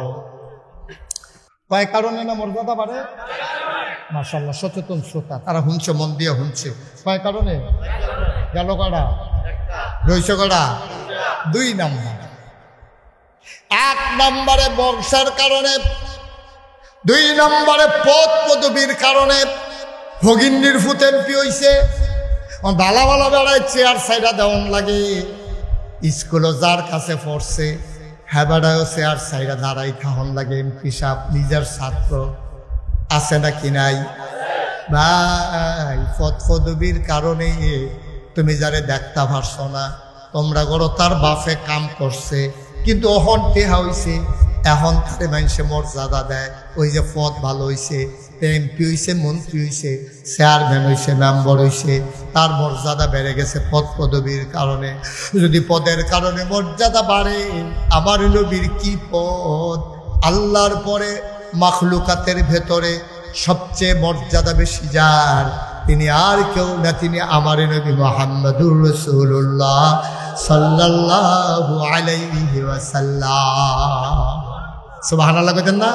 কয় কারণে না মর্যাদা বাড়ে? মাশাআল্লাহ, সচেতন শ্রোতা, তারা শুনছে, মন দিয়ে শুনছে। কয় কারণে? গেল কড়া, রইছে কড়া। 2 নম্বর। 1 নম্বরে বংশের কারণে, 2 নম্বরে পদ পদবীর কারণে। ভগিন্নির ফুত এমপি হইছে, বালা বালা বেড়ায় চেয়ার সাইডা দেওয়ান লাগে। স্কুলও যার কাছে পড়ছে হ্যাঁ বেড়ায়ও চেয়ার সাইডা দাঁড়াই খাওয়ান লাগে। এমপি সাহেব নিজের ছাত্র আছে নাকি নাই? ভাই, পদ পদবীর কারণে তুমি যারে দেখতে পারছো না, তোমরা গড়ো তার বাপে কাম করছে, কিন্তু অহন টেহা হইছে, এখন তারে মানুষে মর্যাদা দেয়। ওই যে পদ ভালো হইছে, এমপি হইছে, মন্ত্রী হইছে, চেয়ারম্যান হইছে, মেম্বার হইছে, তার মর্যাদা বেড়ে গেছে পদ পদবীর কারণে। যদি পদের কারণে মর্যাদা বাড়ে, আমার নবীর কি পদ! আল্লাহর পরে মাখলুকাতের ভেতরে সবচেয়ে মর্যাদা বেশি যার, তিনি আর কেউ না, তিনি আমার নবী মুহাম্মদুর রাসূলুল্লাহ সাল্লাল্লাহু আলাইহি ওয়াসাল্লাম। সুবহানাল্লাহ কইতেন না?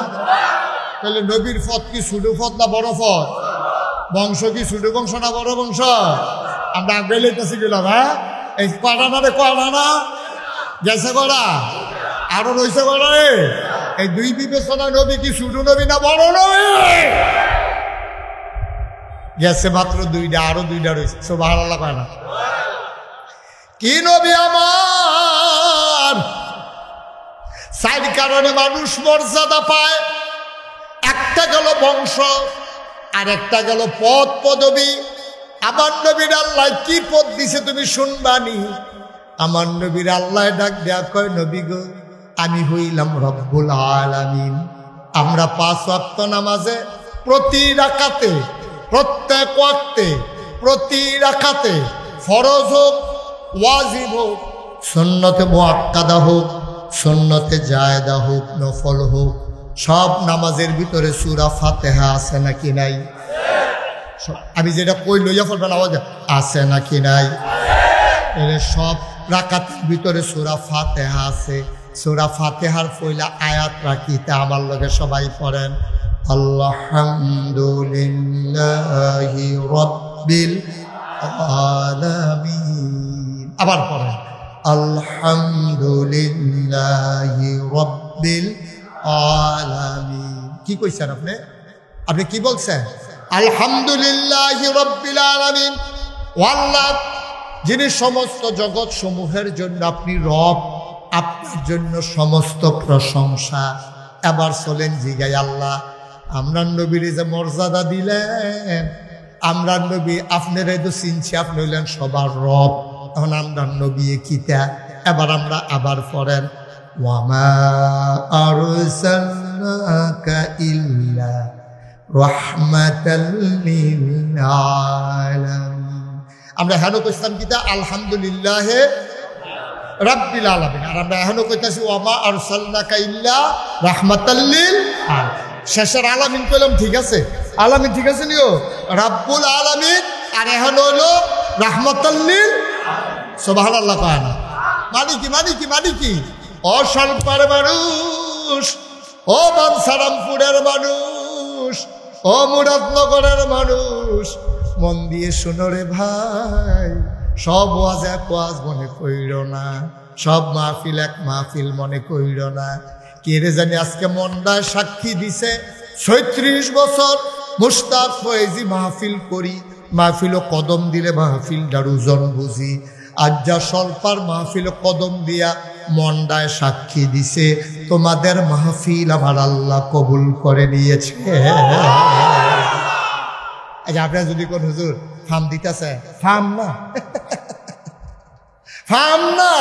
তাহলে নবীর পদ কি ছোট পদ না বড় পদ? বংশ কি ছোট বংশ না বড় বংশ? আমরা আগে লইতেছি গেলাম। হ্যাঁ, এই কয়টা না রে, কয়টা না গেছে কয়টা, আরো রয়েছে কয়টা রে? এই 2 বিবেচনায় নবী কি ছোট নবী না বড় নবী? গেছে মাত্র 2টা, আরো 2টা রয়েছে। সুবহানাল্লাহ কয় না? কি নবী আমার চার কারণে মানুষ মর্যাদা পায়। একটা গেল বংশ, আর একটা গেল পদ পদবী। আমার নবীর আল্লাহ কি পদ দিছে তুমি শুনবানি। আমার নবীর আল্লাহ ডাক দেয়া কয়, নবী গো, আমি হইলাম রব্বুল আলামিন। আমরা 5 ওয়াক্ত নামাজে প্রতি রাকাতে, প্রত্যেক ওয়াক্তে, প্রতি রাকাতে, ফরজ হোক, ওয়াজিব হোক, সুন্নতে মুআক্কাদা হোক, সুন্নতে জায়েদা হোক, নফল হোক, সব নামাজের ভিতরে সূরা ফাতিহা আছে নাকি নাই? আমি যেটা কই লইয়া পড়বেন আওয়াজ আছে নাকি নাই? সব রাকাতের ভিতরে সূরা ফাতিহা আছে। সূরা ফাতিহার পয়লা আয়াত রাখিতে আমার লগে সবাই পড়েন, আলহামদুলিল্লাহি রাব্বিল আলামিন। আবার পড়েন, আলহামদুলিল্লাহি রাব্বিল আলামিন। কি কইছেন আপনি? আপনি কি বলছেন? আলহামদুলিল্লাহি রাব্বিল আলামিন। আল্লাহ যিনি সমস্ত জগৎ সমূহের জন্য আপনি রব, আপনার জন্য সমস্ত প্রশংসা। এবার চলেন জিগাই, আল্লাহ আমরা নবীর যে মর্যাদা দিলেন, আমরা নবী আপনার তো চিনছি, আপনি হইলেন সবার রব। এখন আমরা নবী কিতা? এবার আমরা আবার পড়েন, ওয়ামা আরসালনাকা ইল্লা রাহমাতাল লিল আলামিন। আমরা এখনো কইতাম কিতা? আলহামদুলিল্লাহ রাব্বিল আলামিন। আর আমরা এখনো কইতাছি ওয়ামা আরসালনাকা ইল্লা রাহমাতাল লিল আলামিন। শেষের আলামিন কইলাম, ঠিক আছে, আলামিন ঠিক আছে নিও, রাব্বুল আলামিন। আর এখন হলো রাহমাতাল লিল। সুবহানাল্লাহ কয় না? মানে কি, মানে কি, মানে কি? ও স্বল্পের মানুষ, ও বাঞ্ছারামপুরের মানুষ, ও মুরাদনগরের মানুষ, মন দিয়ে শুনো রে ভাই। সব ওয়াজ এক ওয়াজ মনে কইর না, সব মাহফিল এক মাহফিল মনে কইর না। কে রে জানি আজকে মন্ডায় সাক্ষী দিছে 36 বছর মুশতাক ফয়েজি মাহফিল করি, মাহফিল কদম দিলে মাহফিল ডারুজন বুঝি। আজ যা স্বল্পার মাহফিল কদম দিয়া মন্ডায় সাক্ষী দিছে, তোমাদের মাহফিল আমার আল্লাহ কবুল করে নিয়েছে। আপনার যদি কোন হুজুর ফার্ম দিতেছে, ফার্ম না, ফার্ম না,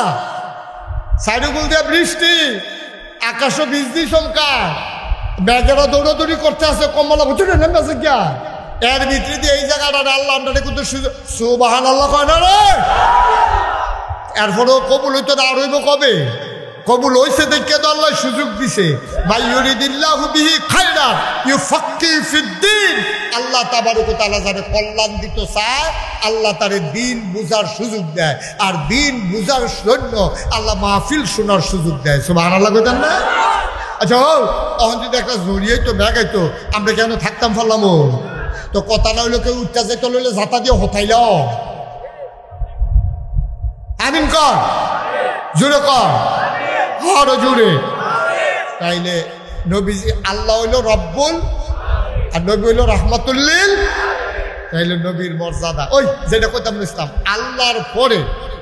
সাইডুগুল দিয়ে বৃষ্টি, আকাশও বীজ চমকা, ব্যাগেরা দৌড়াদৌড়ি করতে আছে, কমলা বুঝে নেমে আছে গিয়া। এর ভিতরে দিয়ে এই জায়গাটা আল্লাহ আপনাদের কিন্তু সুবহানাল্লাহ কয় না রে। এরপরেও কবুল হইতো না, আর হইব কবে? কবুল হইছে দেখে তো আল্লাহ সুযোগ দিছে। মাইয়ুরিদিল্লাহু বিহি খায়রান ইউফাক্কিহু ফিদ্দীন। আল্লাহ তাবারক ওয়া তাআলা যারে কল্যাণ দিতে চায়, আল্লাহ তারে দিন বুঝার সুযোগ দেয়। আর দিন বুঝার জন্য আল্লাহ মাহফিল শোনার সুযোগ দেয়। সুবহানাল্লাহ কইতেন না? আচ্ছা, তখন যদি একটা জড়িয়েই তো ব্যাগাইতো, আমরা কেন থাকতাম ফেললাম? তো কথা না হইলো কেউ উঠতে যাইতে লইলে যাতা দিয়ে হতাইল। আমিন কর, জোরে কর, আরো জোরে। তাইলে নবীজি আল্লাহ হইল রব্বুল, আর নবী হইল রাহমাতুল লিল। তাইলে নবীর মর্যাদা ওই যেটা কইতাম ইসলাম, আল্লাহর পরে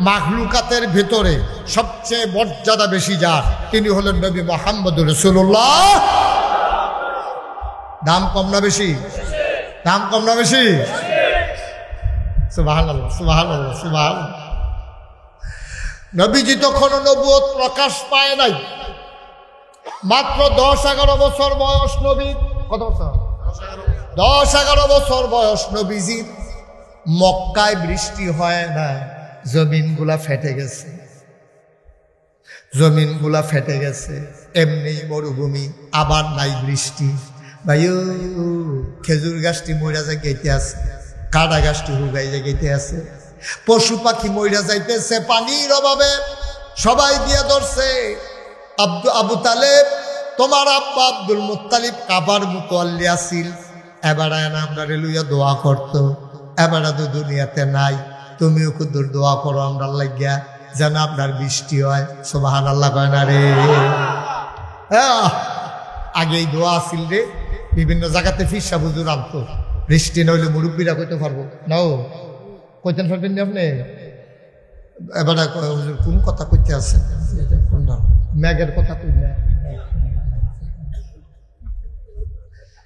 মাখলুকাতের ভেতরে সবচেয়ে মর্যাদা বেশি যার, তিনি হলেন নবী মুহাম্মদুর রাসূলুল্লাহ। দাম কম না বেশি? দাম কম না বেশি? সুবহানাল্লাহ, সুবহানাল্লাহ, সুবহানাল্লাহ। নবীজি তখন নবুয়ত প্রকাশ পায় নাই, মাত্র 10-11 বছর বয়স নবীর। কত বছর? 10-11 বছর বয়স নবীজির। মক্কায় বৃষ্টি হয় না, জমিনগুলা ফেটে গেছে, জমিনগুলা ফেটে গেছে, এমনি মরুভূমি, আবার নাই বৃষ্টি। ভাইও, খেজুর গাছটি মইরা যায় গেইতে আছে, কাটা গাছটি হুগাই যায় গেইতে আছে, পশু পাখি মইরা যাইতেছে পানির অভাবে, সবাই দিয়া ধরছে। আবু তালেব, তোমার আব্বা আব্দুল মুত্তালিব কাবার মুতওয়াল্লি আসিল, এবার আমরা লইয়া দোয়া করতো। এবার তো দুনিয়াতে নাই, তুমিও কুদুর দোয়া করো আমরা লাগিয়া, যেন আপনার বৃষ্টি হয়। সুবহানাল্লাহ কয় না রে? আগে এই দোয়া আসিল রে, বিভিন্ন জায়গাতে ফিরসা হুজুর আনতো, বৃষ্টি নইলে মুরব্বীরা কইতে পারবো নাও, কইতেন পারবেন না আপনি? এবার হুজুর কোন কথা কইতে আছে? মেঘের কথা কই না,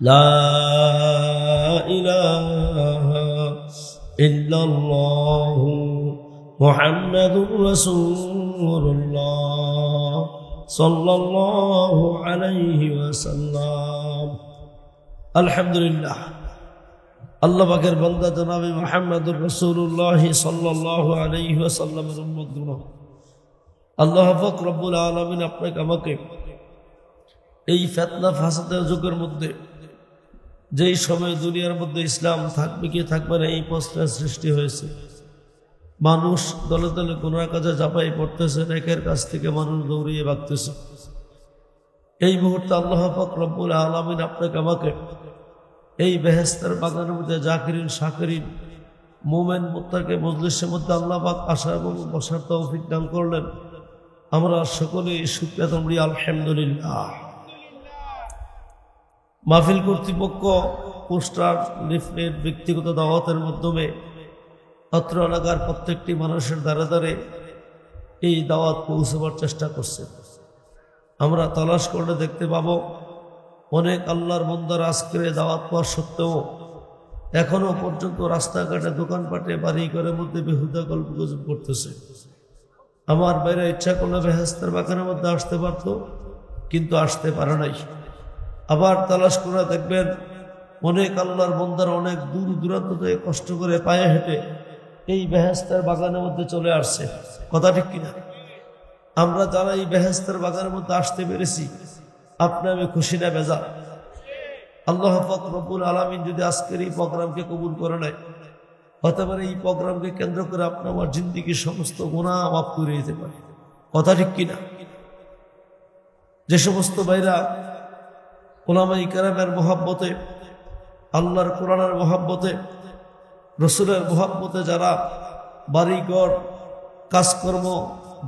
লা ইলাহা ইল্লাল্লাহু মুহাম্মাদুর রাসূলুল্লাহ সাল্লাল্লাহু আলাইহি ওয়াসাল্লাম। আলহামদুলিল্লাহ, আল্লাহ পাকের বান্দা জনাবে মুহাম্মদুর রাসূলুল্লাহ সাল্লাল্লাহু আলাইহি ওয়াসাল্লামের উম্মতগণ, আল্লাহ পাক রব্বুল আলামিন আপনাকে আমাকে এই ফিতনা ফাসাদের যুগের মধ্যে, যেই সময় দুনিয়ার মধ্যে ইসলাম থাকবে কি থাকবে না এই প্রশ্নের সৃষ্টি হয়েছে, মানুষ দলে দলে গুনাহ কাজে ঝাঁপাই পড়তেছে, নেকের কাছ থেকে মানুষ দৌড়িয়ে ভাগতেছে। এই মুহূর্তে আল্লাহ পাক রব্বুল আলামিন আপনাকে আমাকে এই বেহেশতের বাগানের মধ্যে জাকিরিন শাকিরিন মুমিন মুত্তাকি মজলিসের মধ্যে আল্লাহ পাক আসার এবং বসার তৌফিক দান করলেন। আমরা সকলেই শুকরিয়া করি আলহামদুলিল্লাহ। মাহফিল কর্তৃপক্ষ পোস্টার, লিফলেট, ব্যক্তিগত দাওয়াতের মাধ্যমে অত্র এলাকার প্রত্যেকটি মানুষের দ্বারে দ্বারে এই দাওয়াত পৌঁছবার চেষ্টা করছে। আমরা তালাশ করলে দেখতে পাবো অনেক আল্লাহর বান্দার আজকের দাওয়াত পাওয়ার সত্ত্বেও এখনো পর্যন্ত রাস্তাঘাটে, দোকানপাটে, বাড়ি ঘরের মধ্যে বেহুদা গল্প গুজব করতেছে। আমার বাইরে ইচ্ছা করলে বেহেশতের বাগানের মধ্যে আসতে পারত, কিন্তু আসতে পারে নাই। আবার তালাশ করে দেখবেন অনেক আল্লাহর বান্দার অনেক দূর দূরান্ত থেকে কষ্ট করে পায়ে হেঁটে এই বেহেশতের বাগানের মধ্যে চলে আসছে। কথা ঠিক কিনা? আমরা যারা এই বেহেশতের বাগানের মধ্যে আসতে পেরেছি, আপনি আমি খুশি না বেজার? আল্লাহ পাক রব্বুল আলামিন যদি আজকের এই প্রোগ্রামকে কবুল করে নেয়, হতে পারে এই প্রোগ্রামকে কেন্দ্র করে আপনি আমার জিন্দেগির সমস্ত গুনাহ মাফ করে দিতে পারে। কথা ঠিক কিনা? যে সমস্ত ভাইরা উলামায়ে কেরামের মহব্বতে, আল্লাহর কোরআনের মহব্বতে, রসুলের মহব্বতে যারা বাড়িঘর, কাজকর্ম,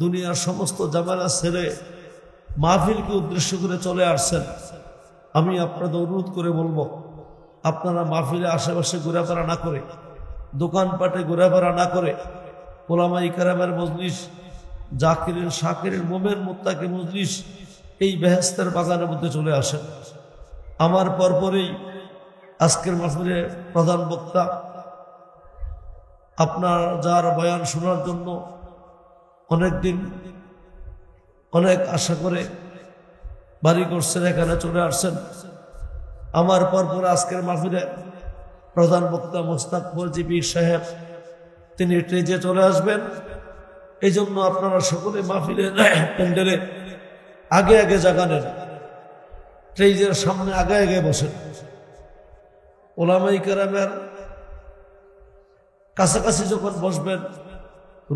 দুনিয়ার সমস্ত ঝামেলা ছেড়ে মাহফিলকে উদ্দেশ্য করে চলে আসছেন, আমি আপনাদের অনুরোধ করে বলবো, আপনারা মাহফিলে আশেপাশে ঘোরাফেরা না করে, দোকানপাটে ঘোরাফেরা না করে, উলামায়ে কেরামের মজলিস, জাকিরিন শাকিরিন মুমিন মুত্তাকি মজলিস, এই বেহেশতের বাগানের মধ্যে চলে আসেন। আমার পরপরই আজকের মাহফিলে প্রধান বক্তা, আপনার যার বয়ান শোনার জন্য অনেকদিন অনেক আশা করে বাড়ি করছেন, এখানে চলে আসছেন। আমার পরপর আজকের মাহফিলে প্রধান বক্তা মোস্তাক ফরজি পীর সাহেব, তিনি স্টেজে চলে আসবেন। এই জন্য আপনারা সকলে মাহফিলে প্যান্ডেলে আগে আগে জায়গা নেন, স্টেজের সামনে আগে আগে বসেন। উলামায়ে কেরামের কাছাকাছি যখন বসবেন,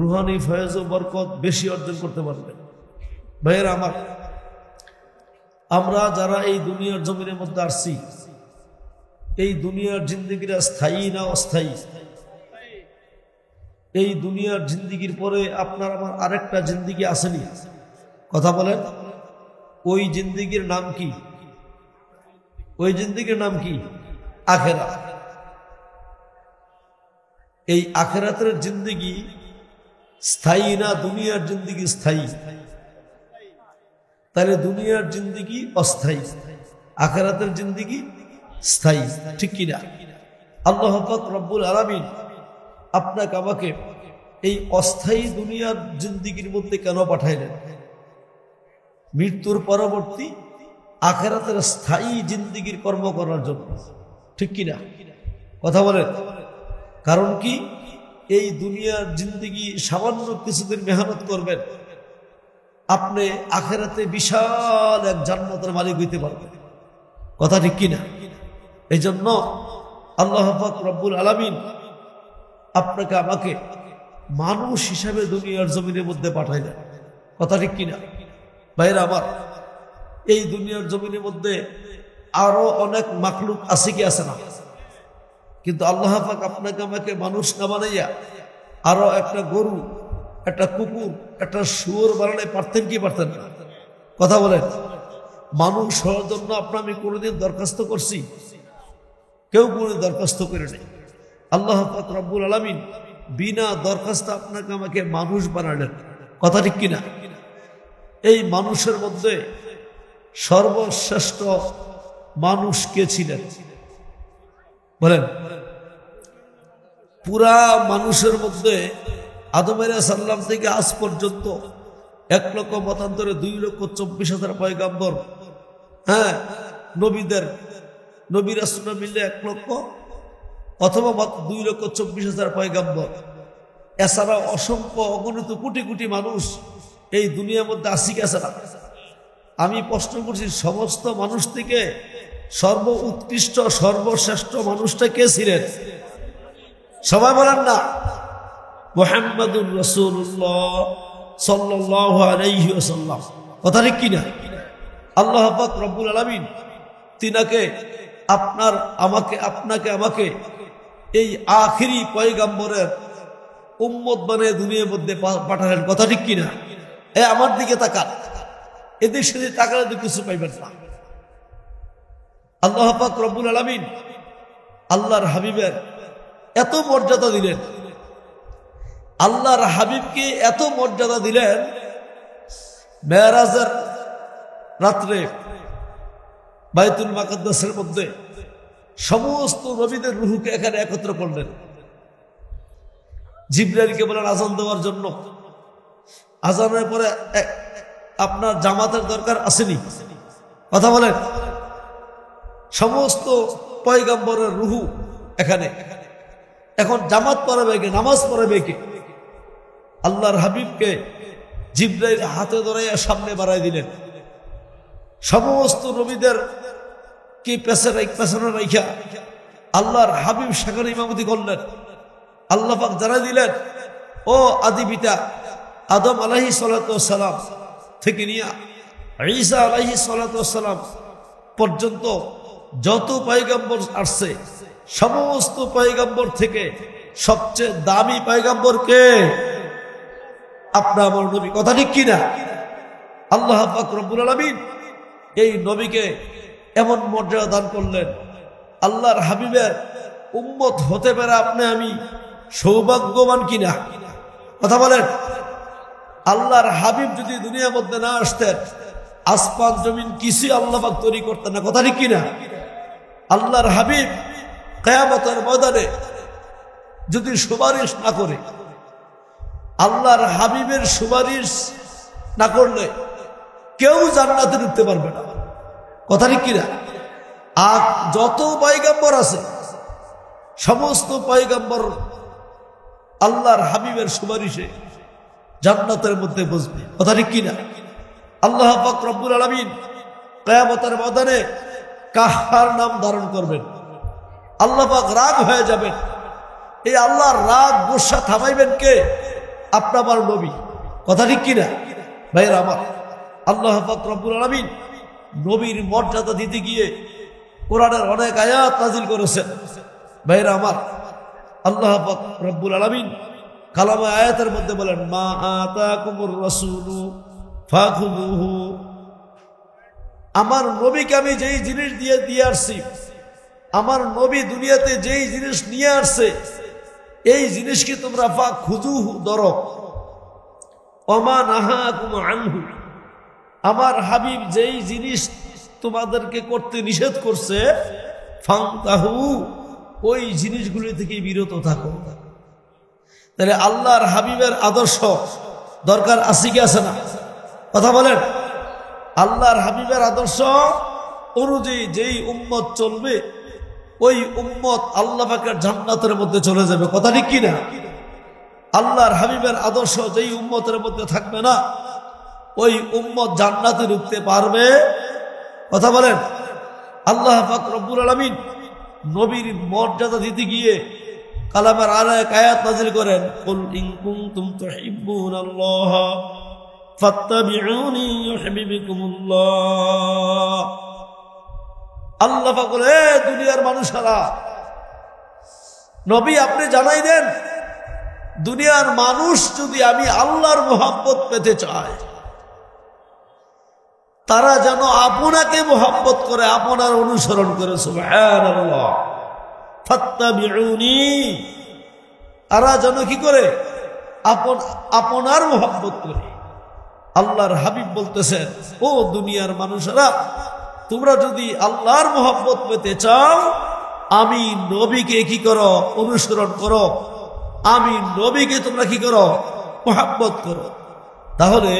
রুহানি ফয়েজ ও বরকত বেশি অর্জন করতে পারবেন। ভাইয়েরা আমার, আমরা যারা এই দুনিয়ার জমিনের মধ্যে আসছি, এই দুনিয়ার জিন্দেগিরা স্থায়ী না অস্থায়ী? এই দুনিয়ার জিন্দেগির পরে আপনার আমার আরেকটা জিন্দেগি আসেনি? কথা বলেন, ওই জিন্দেগির নাম কি? ওই জিন্দেগির নাম কি? আখেরাত। এই আখেরাতের জিন্দেগি স্থায়ী না দুনিয়ার জিন্দেগি স্থায়ী? তাহলে দুনিয়ার জিন্দেগি অস্থায়ী, আখেরাতের জিন্দেগি স্থায়ী, ঠিক কিনা? আল্লাহ পাক রব্বুল আলামিন আপনাকে আমাকে এই অস্থায়ী দুনিয়ার জিন্দেগির মধ্যে কেন পাঠাইলেন? মৃত্যুর পরবর্তী আখেরাতের স্থায়ী জিন্দেগির কর্ম করার জন্য, ঠিক কিনা? কথা বলেন। কারণ কি? এই দুনিয়ার জিন্দেগি সামান্য কিছুদিন মেহনত করবেন, আপনি আখেরাতে বিশাল এক জান্নাতের মালিক হইতে পারবেন। কথা ঠিক কিনা? এই জন্য আল্লাহ পাক রব্বুল আলামিন আপনাকে আমাকে মানুষ হিসাবে দুনিয়ার জমিনের মধ্যে পাঠাইলেন। কথা ঠিক কিনা? ভাইরা আমার, এই দুনিয়ার জমিনের মধ্যে আরো অনেক মাখলুক আছে কি আছে না? কিন্তু আল্লাহ পাক আপনাকে আমাকে মানুষ না বানাইয়া আরো একটা গরু, একটা কুকুর, একটা শুয়োর বানালে পারতেন কি পারতেন না? কথা বলেন। মানুষ হওয়ার জন্য আপনার আমি কোনোদিন দরখাস্ত করছি? কেউ কোনোদিন দরখাস্ত করে নেই। আল্লাহ পাক রব্বুল আলামিন বিনা দরখাস্ত আপনাকে আমাকে মানুষ বানালেন। কথা ঠিক কিনা? এই মানুষের মধ্যে সর্বশ্রেষ্ঠ মানুষ কে ছিলেন বলেন? পুরা মানুষের মধ্যে আদম আলাইহিস সালাম থেকে আজ পর্যন্ত 1 লক্ষ মতান্তরে 2,24,000 পয়গাম্বর, হ্যাঁ, নবী রাসূল মিলে 1 লক্ষ অথবা 2,24,000 পয়গাম্বর। এছাড়া অসংখ্য অগণিত কোটি কোটি মানুষ এই দুনিয়ার মধ্যে আসি গেছে না। আমি প্রশ্ন করছি, সমস্ত মানুষ থেকে সর্ব উৎকৃষ্ট সর্বশ্রেষ্ঠ মানুষটা কে ছিলেন? সবাই বলেন না মুহাম্মাদুর রাসূলুল্লাহ সাল্লাল্লাহু আলাইহি ওয়াসাল্লাম। কথা ঠিক কিনা? আল্লাহ পাক রব্বুল আলামিন তিনাকে আপনাকে এই আখিরি পয়গাম্বরের উম্মত বানিয়ে দুনিয়ার মধ্যে পাঠালেন। কথা ঠিক কিনা? আমার দিকে তাকান, এদের সাথে তাকালে তো কিছু পাইবেন না। আল্লাহ পাক রব্বুল আলামিন আল্লাহর হাবিবের এত মর্যাদা দিলেন, আল্লাহর হাবিবকে এত মর্যাদা দিলেন, মেরাজের রাত্রে বাইতুল মুকাদ্দাসের মধ্যে সমস্ত নবীদের রূহকে এখানে একত্র করলেন। জিবরাইলকে বলেন আজান দেওয়ার জন্য। আজানের পরে আপনার জামাতের দরকার আসেনি? কথা বলেন। সমস্ত পয়গাম্বরের রূহ এখানে। এখন জামাত পড়াবে কে? নামাজ পড়াবে কে? আল্লাহর হাবিবকে জিবরাইল হাতে ধরাইয়া সামনে বাড়াই দিলেন। সমস্ত নবীদের কি পেছনে রাইখা আল্লাহর হাবিব সেখানে ইমামতি করলেন। আল্লাহ পাক জানাই দিলেন, ও আদি পিতা আদম আলাইহিস সালাতু ওয়াস সালাম থেকে নিয়ে ঈসা আলাইহিস সালাতু ওয়াস সালাম পর্যন্ত যত পয়গম্বর আসছে, সমস্ত পয়গম্বর থেকে সবচেয়ে দামি পয়গম্বর কে? আপনার আমার নবী। কথা ঠিক কিনা? আল্লাহ পাক রব্বুল আলামিন এই নবীকে এমন মর্যাদা দান করলেন। আল্লাহর হাবিবের উম্মত হতে পারে আপনি আমি সৌভাগ্যবান কিনা? কথা বলেন। আল্লাহর হাবিব যদি দুনিয়ার মধ্যে না আসতেন, আসমান জমিন কিছুই আল্লাহ পাক তৈরি করতেন না। কথা ঠিক কিনা? আল্লাহর হাবিব কিয়ামতের ময়দানে যদি সুপারিশ না করে, আল্লাহর হাবিবের সুপারিশ না করলে কেউ জান্নাতে ঢুকতে পারবে না। কথা ঠিক কিনা? আর যত পয়গম্বর আছে সমস্ত পয়গম্বর আল্লাহর হাবিবের সুপারিশে জান্নাতের মধ্যে বসবে। কথা ঠিক কিনা? আল্লাহ পাক রব্বুল আলামিন কিয়ামতের ময়দানে কাহার নাম ধারণ করবেন, আল্লাহ পাক রাগ হয়ে যাবেন। এই আল্লাহর রাগ গোসা থামাইবেন কে? আপনার নবী। কথা ঠিক কিনা ভাইয়েরা আমার? আল্লাহ পাক রব্বুল আলামিন নবীর মর্যাদা দিতে গিয়ে কোরআনের অনেক আয়াত নাজিল করেছেন। ভাইয়েরা আমার, আল্লাহ পাক রব্বুল আলামিন কালামে আয়াতের মধ্যে বলেন, মা আতাকুমুর রাসূলু ফাখুযুহু। আমার নবীকে আমি যেই জিনিস দিয়ে আসছি, আমার নবী দুনিয়াতে যেই জিনিস নিয়ে আসছে, এই জিনিসকে তোমরা ফাখুযুহু ধরো। ওমা নাহাকুম আনহু, আমার হাবিব যেই জিনিস তোমাদেরকে করতে নিষেধ করছে, ফান্তাহু, ওই জিনিসগুলি থেকে বিরত থাকো। তাহলে আল্লাহর হাবিবের আদর্শ দরকার আছে কি আছে না? কথা বলেন। আল্লাহর হাবিবের আদর্শ অনুযায়ী যেই উম্মত চলবে, ওই উম্মত আল্লাহ পাকের জান্নাতের মধ্যে চলে যাবে। কথা ঠিক কিনা? আল্লাহর হাবিবের আদর্শ যেই উম্মতের মধ্যে থাকবে না, ওই উম্মত জান্নাতে ঢুকতে পারবে? কথা বলেন। আল্লাহ পাক রব্বুল আলামিন নবীর মর্যাদা দিতে গিয়ে কালামের আরেক আয়াত নাযিল করেন, কুল ইন কুনতুম তুহিব্বুনাল্লাহ ফাত্তাবিউনি ইউহিব্বুকুমুল্লাহ। আল্লাহ পাক বলে, দুনিয়ার মানুষেরা, নবী আপনি জানাই দেন, দুনিয়ার মানুষ যদি আমি আল্লাহর মহব্বত পেতে চায়, তারা যেন আপনাকে মহব্বত করে, আপনার অনুসরণ করে। সুবহানাল্লাহ। ফাত্তাবিউনি, তারা যেন কি করে? আপনার মহব্বত করে। আল্লাহর হাবিব বলতেছেন, ও দুনিয়ার মানুষেরা, তোমরা যদি আল্লাহর মহব্বত পেতে চাও আমি নবীকে কি করো, অনুসরণ করো। আমি নবীকে তোমরা কি করো, মহব্বত করো। তাহলে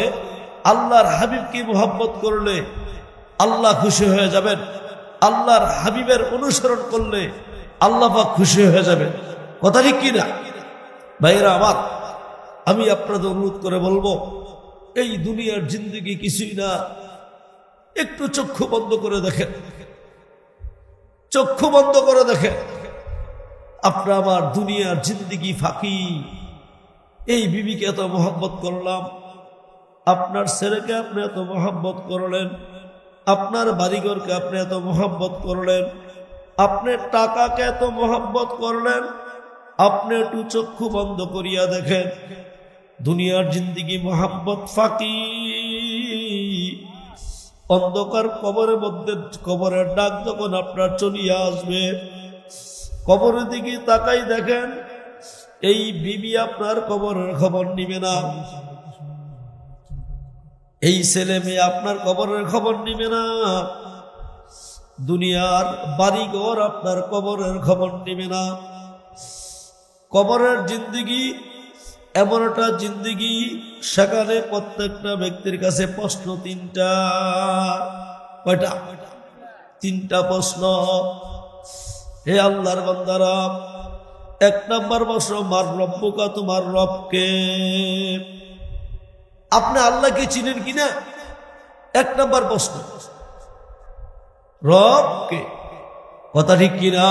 আল্লাহর হাবিবকে মহব্বত করলে আল্লাহ খুশি হয়ে যাবেন। আল্লাহর হাবিবের অনুসরণ করলে আল্লাহ পাক খুশি হয়ে যাবেন। কথা ঠিক কিনা ভাইরা আমার? আমি আপনাদের অনুরোধ করে বলবো, এই দুনিয়ার জিন্দেগি কিছুই না। একটু চক্ষু বন্ধ করে দেখেন, চক্ষু বন্ধ করে দেখেন। আপনার আমার দুনিয়ার জিন্দেগি ফাঁকি। এই বিবিকে এত মহব্বত করলাম, আপনার ছেলেকে আপনি এত মহব্বত করলেন, আপনার বাড়িঘরকে আপনি এত মহব্বত করলেন, আপনার টাকাকে এত মহব্বত করলেন। আপনি একটু চক্ষু বন্ধ করিয়া দেখেন, দুনিয়ার জিন্দেগি মহব্বত ফাঁকি। অন্ধকার কবরের মধ্যে কবরের ডাক যখন আপনার চলিয়া আসবে, কবরের দিকে তাকাই দেখেন, এই বিবি আপনার কবরের খবর নিবে না, এই ছেলে মেয়ে আপনার কবরের খবর নিবে না, দুনিয়ার বাড়িঘর আপনার কবরের খবর নিবে না। কবরের জিন্দেগি এমন একটা জিন্দেগি, সেখানে প্রত্যেকটা ব্যক্তির কাছে প্রশ্ন তিনটা। কয়টা? তিনটা প্রশ্ন। হে আল্লাহর বান্দারা, এক নম্বর প্রশ্ন, মার রব্বুকা, তোমার রবকে। আপনি আল্লাহকে চিনেন কিনা? এক নম্বর প্রশ্ন, রবকে। কথা ঠিক কিনা?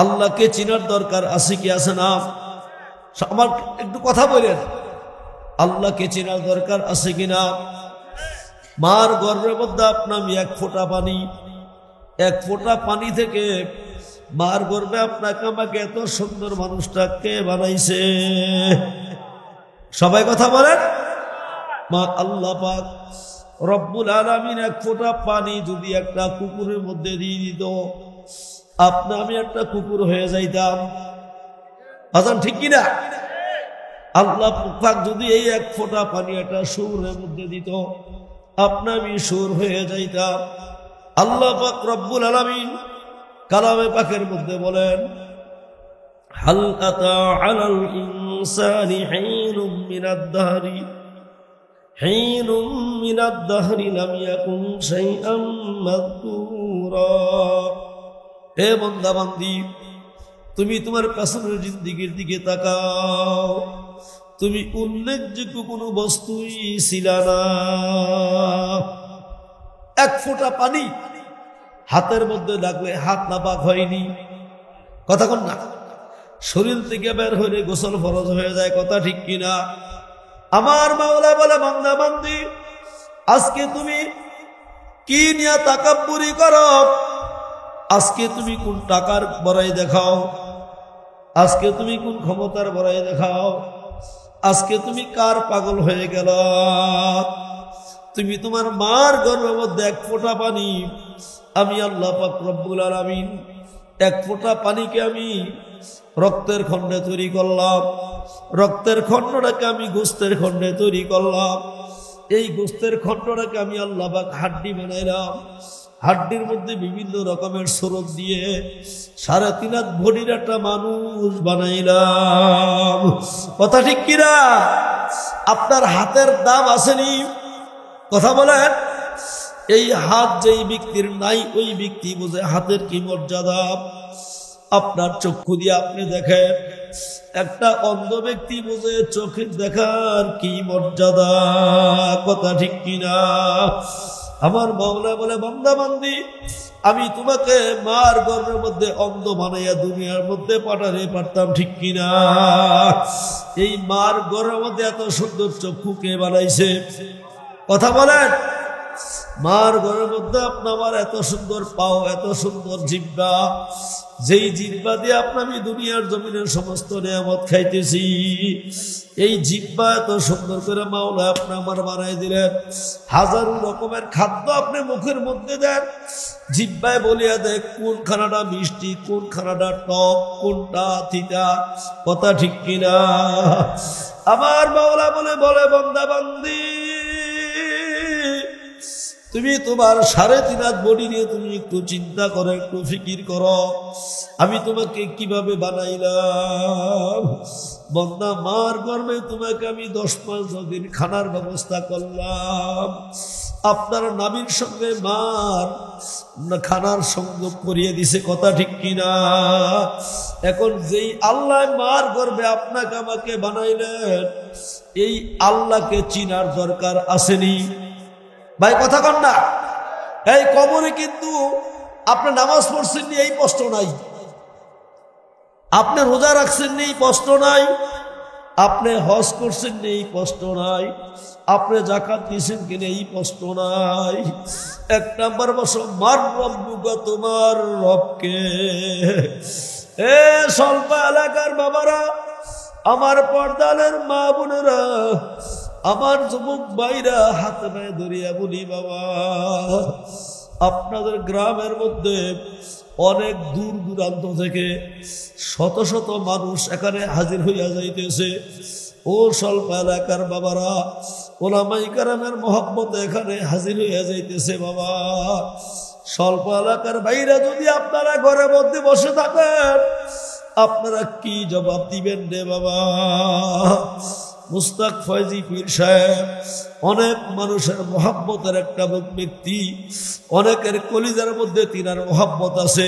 আল্লাহকে চিনার দরকার আছে কি আছে না? আমার একটু কথা বলেন, আল্লাহকে চেনার দরকার আছে কিনা? মার গর্ভের মধ্যে আপনার এক ফোঁটা পানি, এক ফোঁটা পানি থেকে মার গর্ভে আপনাকে আমাকে এত সুন্দর মানুষটাকে বানাইছে। সবাই কথা বলেন। মা আল্লাহ পাক রব্বুল আলামিন এক ফোঁটা পানি যদি একটা কুকুরের মধ্যে দিয়ে দিত, আপনি আমি একটা কুকুর হয়ে যাইতাম। আজান ঠিক কিনা? আল্লাহ পাক যদি এই এক ফোঁটা পানি একটা সুরের মধ্যে দিত, আপনি আমি সুর হয়ে যাইতাম। আল্লাহ পাক রব্বুল আলামিন কালামে পাকের মধ্যে বলেন, হাল আতা আলাল ইনসানি হিনুম মিনাদ দাহরি লাম ইয়াকুন শাইআম মাযকুরা। হে বান্দা বান্দি, তুমি তোমার পেছনের জিন্দেগির দিকে তাকাও, তুমি উল্লেখযোগ্য কোনো বস্তুই ছিল না। এক ফোঁটা পানি হাতের মধ্যে লাগলে হাত নাপাক হয়নি। কথা কোন না? শরীর থেকে বের হলে গোসল ফরজ হয়ে যায়। কথা ঠিক কিনা? আমার মাওলা বলে, বান্দা বান্দি, আজকে তুমি কি নিয়ে তাকাব্বুরি করো? আজকে তুমি কোন টাকার বড়াই দেখাও? আজকে তুমি কোন ক্ষমতার বড়াই দেখাও? আজকে তুমি কার পাগল হয়ে গেল? তুমি তোমার মার গর্ভের মধ্যে এক ফোঁটা পানি, আমি আল্লাহ পাক রব্বুল আলামিন এক ফোঁটা পানিকে আমি রক্তের খণ্ডে তৈরি করলাম, রক্তের খণ্ডটাকে আমি গোস্তের খণ্ডে তৈরি করলাম, এই গোস্তের খণ্ডটাকে আমি আল্লাহ পাক হাড্ডি বানাইলাম, হাড্ডির মধ্যে বিভিন্ন রকমের স্রোত দিয়ে 3.5 হাত ভরির একটা মানুষ বানাইলাম। কথা ঠিক কিনা? আপনার হাতের দাম আসেনি? কথা বলেন। এই হাত যেই ব্যক্তির নাই, ওই ব্যক্তি বোঝে হাতের কি মর্যাদা। আপনার চক্ষু দিয়ে আপনি দেখেন, একটা অন্ধ ব্যক্তি বোঝে চোখের দেখার কি মর্যাদা। কথা ঠিক কিনা? আমার মাওলা বলে, বান্দা বান্দি, আমি তোমাকে মার গর্ভের মধ্যে অন্ধ বানাইয়া দুনিয়ার মধ্যে পাঠাতে পারতাম, ঠিক কিনা? এই মার গর্ভের মধ্যে এত সুন্দর চক্ষু কে বানাইছে? কথা বলেন। মার গর্ভের মধ্যে আপনার এত সুন্দর পাও, এত সুন্দর জিহ্বা, যেই জিহ্বা দিয়ে আমি দুনিয়ার জমিনের সমস্ত নিয়ামত খাইতেছি, এই জিহ্বা এত সুন্দর করে মাওলা আপনি আমার বানাই দিলেন। হাজারো রকমের খাদ্য আপনি মুখের মধ্যে দেন, জিহ্বায় বলিয়া দেখ কোন খানাটা মিষ্টি, কোন খানাটা টক, কোনটা তিতা। কথা ঠিক কিনা? আমার মাওলা বলে, বান্দা বান্দি, তুমি তোমার 3.5 হাত বডি নিয়ে তুমি একটু চিন্তা করো, একটু ফিকির করো, আমি তোমাকে কিভাবে বানাইলাম। বন্দা, মার গর্ভে তোমাকে আমি 10 মাস 10 দিন খানার ব্যবস্থা করলাম। আপনার নাবির সঙ্গে মার খানার সংযোগ করিয়ে দিছে, কথা ঠিক কিনা? এখন যেই আল্লাহ মার গর্ভে আপনাকে আমাকে বানাইলেন, এই আল্লাহকে চিনার দরকার আসেনি? ভাই কথা কন না? এই কবরে কিন্তু আপনি নামাজ পড়ছেন নি এই প্রশ্ন নাই, আপনি রোজা রাখছেন নি এই প্রশ্ন নাই, আপনি হজ করছেন নি এই প্রশ্ন নাই, আপনি জাকাত দিয়েছেন কিনা এই প্রশ্ন নাই। 1 নাম্বার প্রশ্ন, মার রব্বুকা, তোমার রবকে। এ স্বল্প এলাকার বাবারা, আমার পর্দালের মা বোনেরা, আমার যুবক ভাইরা, হাতে পায়ে ধরিয়া বলি, বাবা আপনাদের গ্রামের মধ্যে অনেক দূর দূরান্ত থেকে শত শত মানুষ এখানে হাজির হইয়া যাইতেছে। ও স্বল্প এলাকার বাবারা, ওলামায়ে কেরামের মহব্বতে এখানে হাজির হইয়া যাইতেছে। বাবা স্বল্প এলাকার ভাইরা, যদি আপনারা ঘরের মধ্যে বসে থাকেন, আপনারা কি জবাব দিবেন রে বাবা? মুস্তাক ফয়জি পীর সাহেব অনেক মানুষের মহব্বতের একটা ব্যক্তি, অনেকের কলিজার মধ্যে তিনার মহব্বত আছে।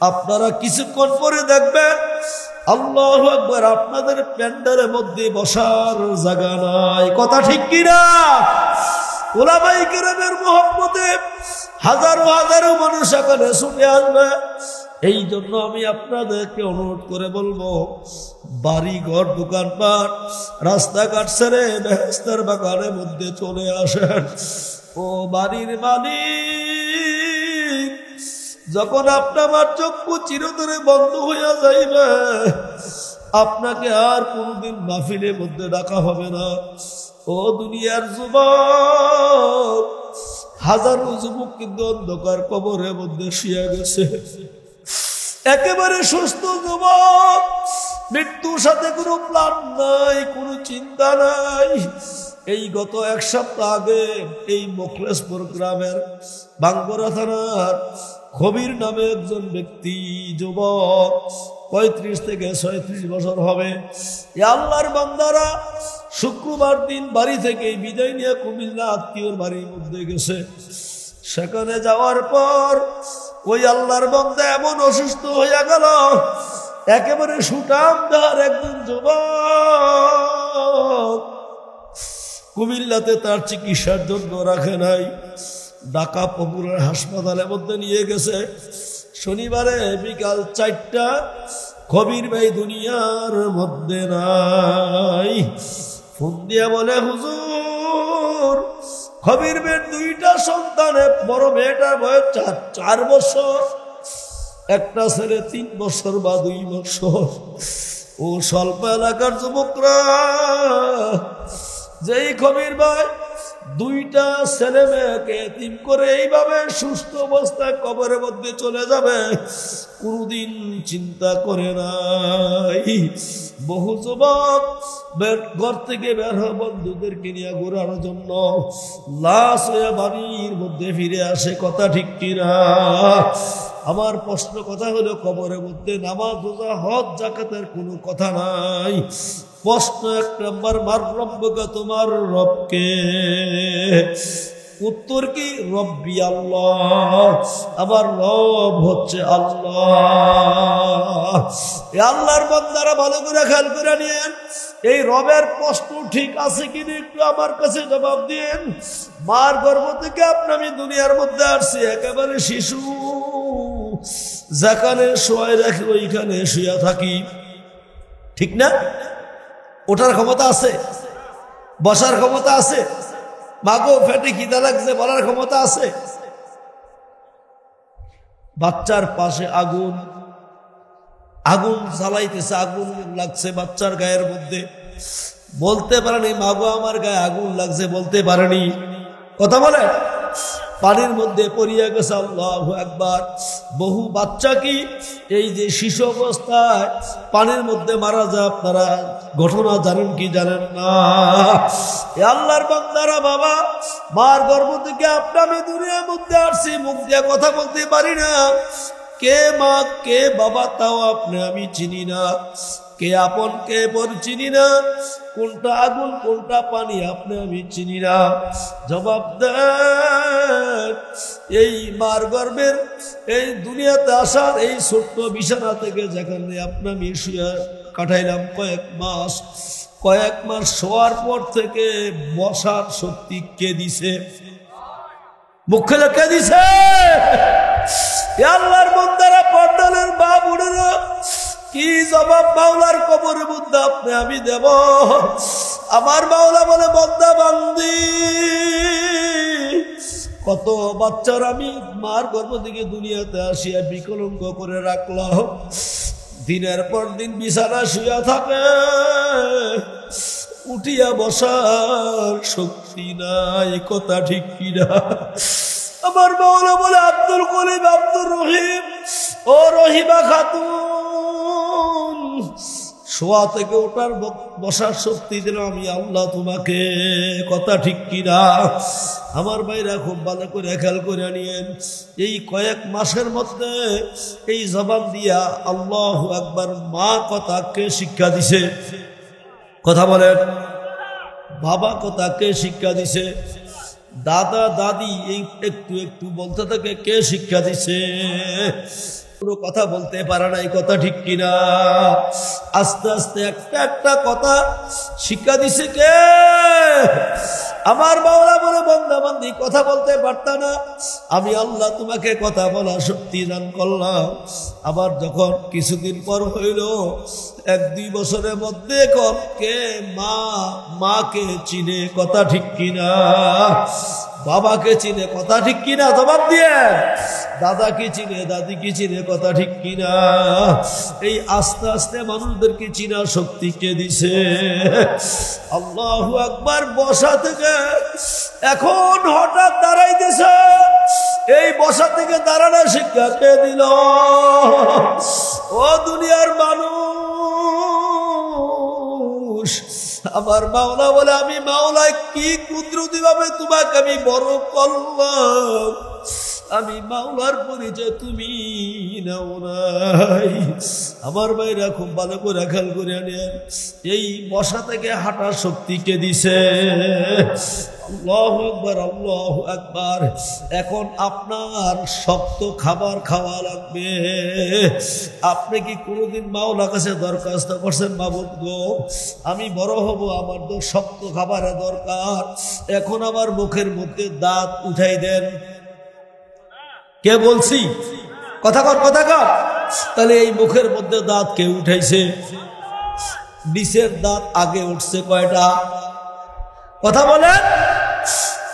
আপনারা কিছুক্ষণ পরে দেখবেন, আল্লাহু আকবার, আপনাদের প্যান্ডেলের মধ্যে বসার জায়গা নাই, কথা ঠিক কিনা? ওলামায়ে কেরামের মহব্বতে হাজারো হাজারো মানুষ এখানে ছুটে আসবে। এই জন্য আমি আপনাদেরকে অনুরোধ করে বলবো, বাড়ি ঘর দোকানপাট রাস্তাঘাট ছেড়ে বেহেশতের বাগানের মধ্যে চলে আসেন। ও বাড়ির মালিক, যখন আপনার চক্ষু চিরতরে বন্ধ হইয়া যাইবে, আপনাকে আর কোনদিন মাহফিলের মধ্যে ডাকা হবে না। ও দুনিয়ার যুবক, হাজারো যুবক কিন্তু অন্ধকার কবরের মধ্যে শুয়ে গেছে। একেবারে সুস্থ যুবক, মৃত্যুর সাথে কোনো প্ল্যান নাই, কোনো চিন্তা নাই। এই গত 1 সপ্তাহ আগে এই মোখলেসপুর গ্রামের বাঙ্গরা থানার খবির নামে একজন ব্যক্তি, যুবক, 35 থেকে 36 বছর হবে। আল্লাহর বান্দারা শুক্রবার দিন বাড়ি থেকে বিদায় নিয়ে কুমিল্লা আত্মীয়র বাড়ির মধ্যে গেছে। সেখানে যাওয়ার পর ওই আল্লাহর বান্দা এমন অসুস্থ হইয়া গেল, একেবারে সুঠামদার একজন যুবক। কুমিল্লাতে তার চিকিৎসার জন্য রাখে নাই, ঢাকা পপুলার হাসপাতালের মধ্যে নিয়ে গেছে। শনিবারে বিকাল 4টা, কবির ভাই দুনিয়ার মধ্যে নাই। ফোন দিয়া বলে, হুজুর, কবির ভাইয়ের 2টা সন্তানের, বড় মেয়েটার বয়স 4 বছর, একটা ছেলে 3 বছর বা 2 বছর। ও স্বল্প এলাকার যুবকরা, যেই কবির ভাই 2টা ছেলে মেয়েকে এতিম করে এইভাবে সুস্থ অবস্থায় কবরের মধ্যে চলে যাবে, কোনদিন চিন্তা করে নাই। বহু যুবক ঘর থেকে বের হয় বন্ধুদেরকে নিয়ে ঘোরার জন্য, লাশ হয়ে বাড়ির মধ্যে ফিরে আসে, কথা ঠিক কিনা? আমার প্রশ্ন কথা হলো, কবরের মধ্যে নামাজ, রোজা, হজ, যাকাতের কোনো কথা নাই। প্রশ্ন 1 নম্বর, মার রব্বুকা, তোমার রবকে। উত্তর কি? রব্বি আল্লাহ, আমার রব হচ্ছে আল্লাহ। এই আল্লাহর বান্দারা ভালো করে খেয়াল করে নিয়েন, এই রবের প্রশ্ন ঠিক আছে কিনা একটু আমার কাছে জবাব দিন। মার গর্ভ থেকে আমি দুনিয়ার মধ্যে আসছি, একেবারে শিশু, যেখানে শোয়াই রাখি ওইখানে শুয়ে থাকি, ঠিক না? ওঠার ক্ষমতা আছে, বসার ক্ষমতা আছে, মাগো পেটে খিদা লাগছে বলার ক্ষমতা আছে? বাচ্চার পাশে আগুন, আগুন জ্বালাইতেছে, আগুন লাগছে বাচ্চার গায়ের মধ্যে, বলতে পারেনি মাগো আমার গায়ে আগুন লাগছে, বলতে পারেনি, কথা বলে? পানির মধ্যে পড়িয়া গেছে। আল্লাহু আকবার। বহু বাচ্চা কি এই যে শিশু অবস্থায় পানির মধ্যে মারা যায়, আপনারা ঘটনা জানেন কি জানেন না? এ আল্লাহর বান্দারা, বাবা মার গর্ভ থেকে আমি দুনিয়ার মধ্যে আসছি, মুখ দিয়ে কথা বলতে পারি না। কে মা কে বাবা তাও আমি চিনি না। কে আপন কে পর চিনি না। কোনটা আগুন কোনটা পানি আমি চিনি না। জবাব দেন, এই মার গর্ভের এই দুনিয়াতে আসার এই ছোট্ট বিছানা থেকে যেখানে আমি শুয়ে কাটাইলাম কয়েক মাস শোয়ার পর থেকে বসার শক্তি কে দিছে? মুখ খেলে কে দিছে? আল্লাহর বান্দারা, পর্দালের মা বোনেরা, কি জবাব মাওলার কবরের মধ্যে আমি দেব? আমার মাওলা বলে, বান্দা বান্দি, কত বাচ্চার আমি মার গর্ভ থেকে দুনিয়াতে আসিয়া বিকলঙ্গ করে রাখলাম। দিনের পর দিন বিছানা শুয়া থাকে, উঠিয়া বসার শক্তি নাই। কথা ঠিক কিনা? আমার মাওলা বলে, আব্দুল কলিম, আব্দুর রহিম, ও রহিমা খাতুন, শোয়া থেকে ওঠার বসার শক্তি দিলাম আমি আল্লাহ তোমাকে। কথা ঠিক কিনা? আমার ভাইরা খুব ভালো করে খেয়াল করে নিয়েন, এই কয়েক মাসের মধ্যে এই জবান দিয়া আল্লাহু আকবার, মা কথা কে শিক্ষা দিছে? কথা বলেন। বাবা কথা কে শিক্ষা দিছে? দাদা দাদি এই একটু একটু বলতে থাকে, কে শিক্ষা দিছে? কোনো কথা বলতে পারে না। এই কথা ঠিক কিনা? আস্তে আস্তে একটা একটা কথা শিক্ষা দিছে কে? আমার মাওলা বলে, বান্দা বান্দি কথা বলতে পারত না, আমি আল্লাহ তোমাকে কথা বলার শক্তি দান করলাম। আবার যখন কিছুদিন পর হইল, 1-2 বছরের মধ্যে কে মাকে চিনে? কথা ঠিক কিনা? বাবাকে চিনে? কথা ঠিক কিনা? জবাব দিয়ে। দাদাকে চিনে? দাদিকে চিনে? কথা ঠিক কিনা? এই আস্তে আস্তে মানুষদেরকে চিনার শক্তি কে দিছে? আল্লাহু আকবার। বসা থেকে এখন হঠাৎ দাঁড়াইতেছে, এই বসা থেকে দাঁড়ানোর শিক্ষা কে দিল? ও দুনিয়ার মানুষ, আমার মাওলা বলে, আমি মাওলা কি কুদরতি ভাবে তোমাকে আমি বড় করলাম, আমি মাওলার পরিচয় তুমি নাও নাই। আমার ভাইরা খুব ভালো করে খেয়াল করে নেন, এই বসা থেকে হাঁটার শক্তি কে দিছে? আল্লাহু আকবার, আল্লাহু আকবার। এখন আপনার শক্ত খাবার খাওয়া লাগবে। আপনি কি কোনোদিন মাওলার কাছে দরখাস্ত করছেন, মাবুদ গো আমি বড় হব, আমার তো শক্ত খাবারের দরকার, এখন আমার মুখের মধ্যে দাঁত উঠাই দেন? কে বলছি? কথা কর, কথা কর। তাহলে এই মুখের মধ্যে দাঁত কে উঠাইছে? নিচের দাঁত আগে উঠছে কয়টা? কথা বলেন।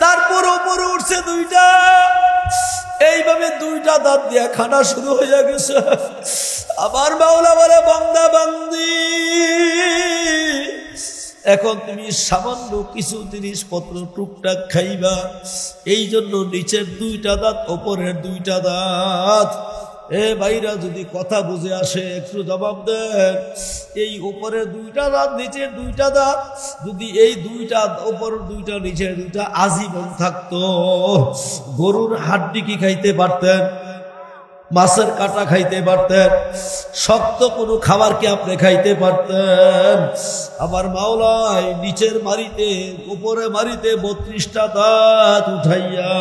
তারপর উপরে উঠছে 2টা। এইভাবে 2টা দাঁত দিয়ে খানা শুরু হয়ে গেছে। আবার মাওলা বলে, বান্দা বান্দি, এখন তুমি সামান্য কিছু জিনিসপত্র টুকটাক খাইবা, এই জন্য নিচের 2টা দাঁত, ওপরের 2টা দাঁত। এ ভাইরা, যদি কথা বুঝে আসে একটু জবাব দেন। এই উপরের 2টা দাঁত, নিচের 2টা দাঁত, যদি এই 2টা উপরের 2টা নিচের 2টা আজীবন থাকতো, গরুর হাড্ডি কি খাইতে পারতেন? মাছের কাটা খাইতে পারতেন? শক্ত কোনো খাবার কি আপনি খাইতে পারতেন? আমার মাওলাই নিচের মারিতে উপরে মারিতে 32টা দাঁত উঠাইয়া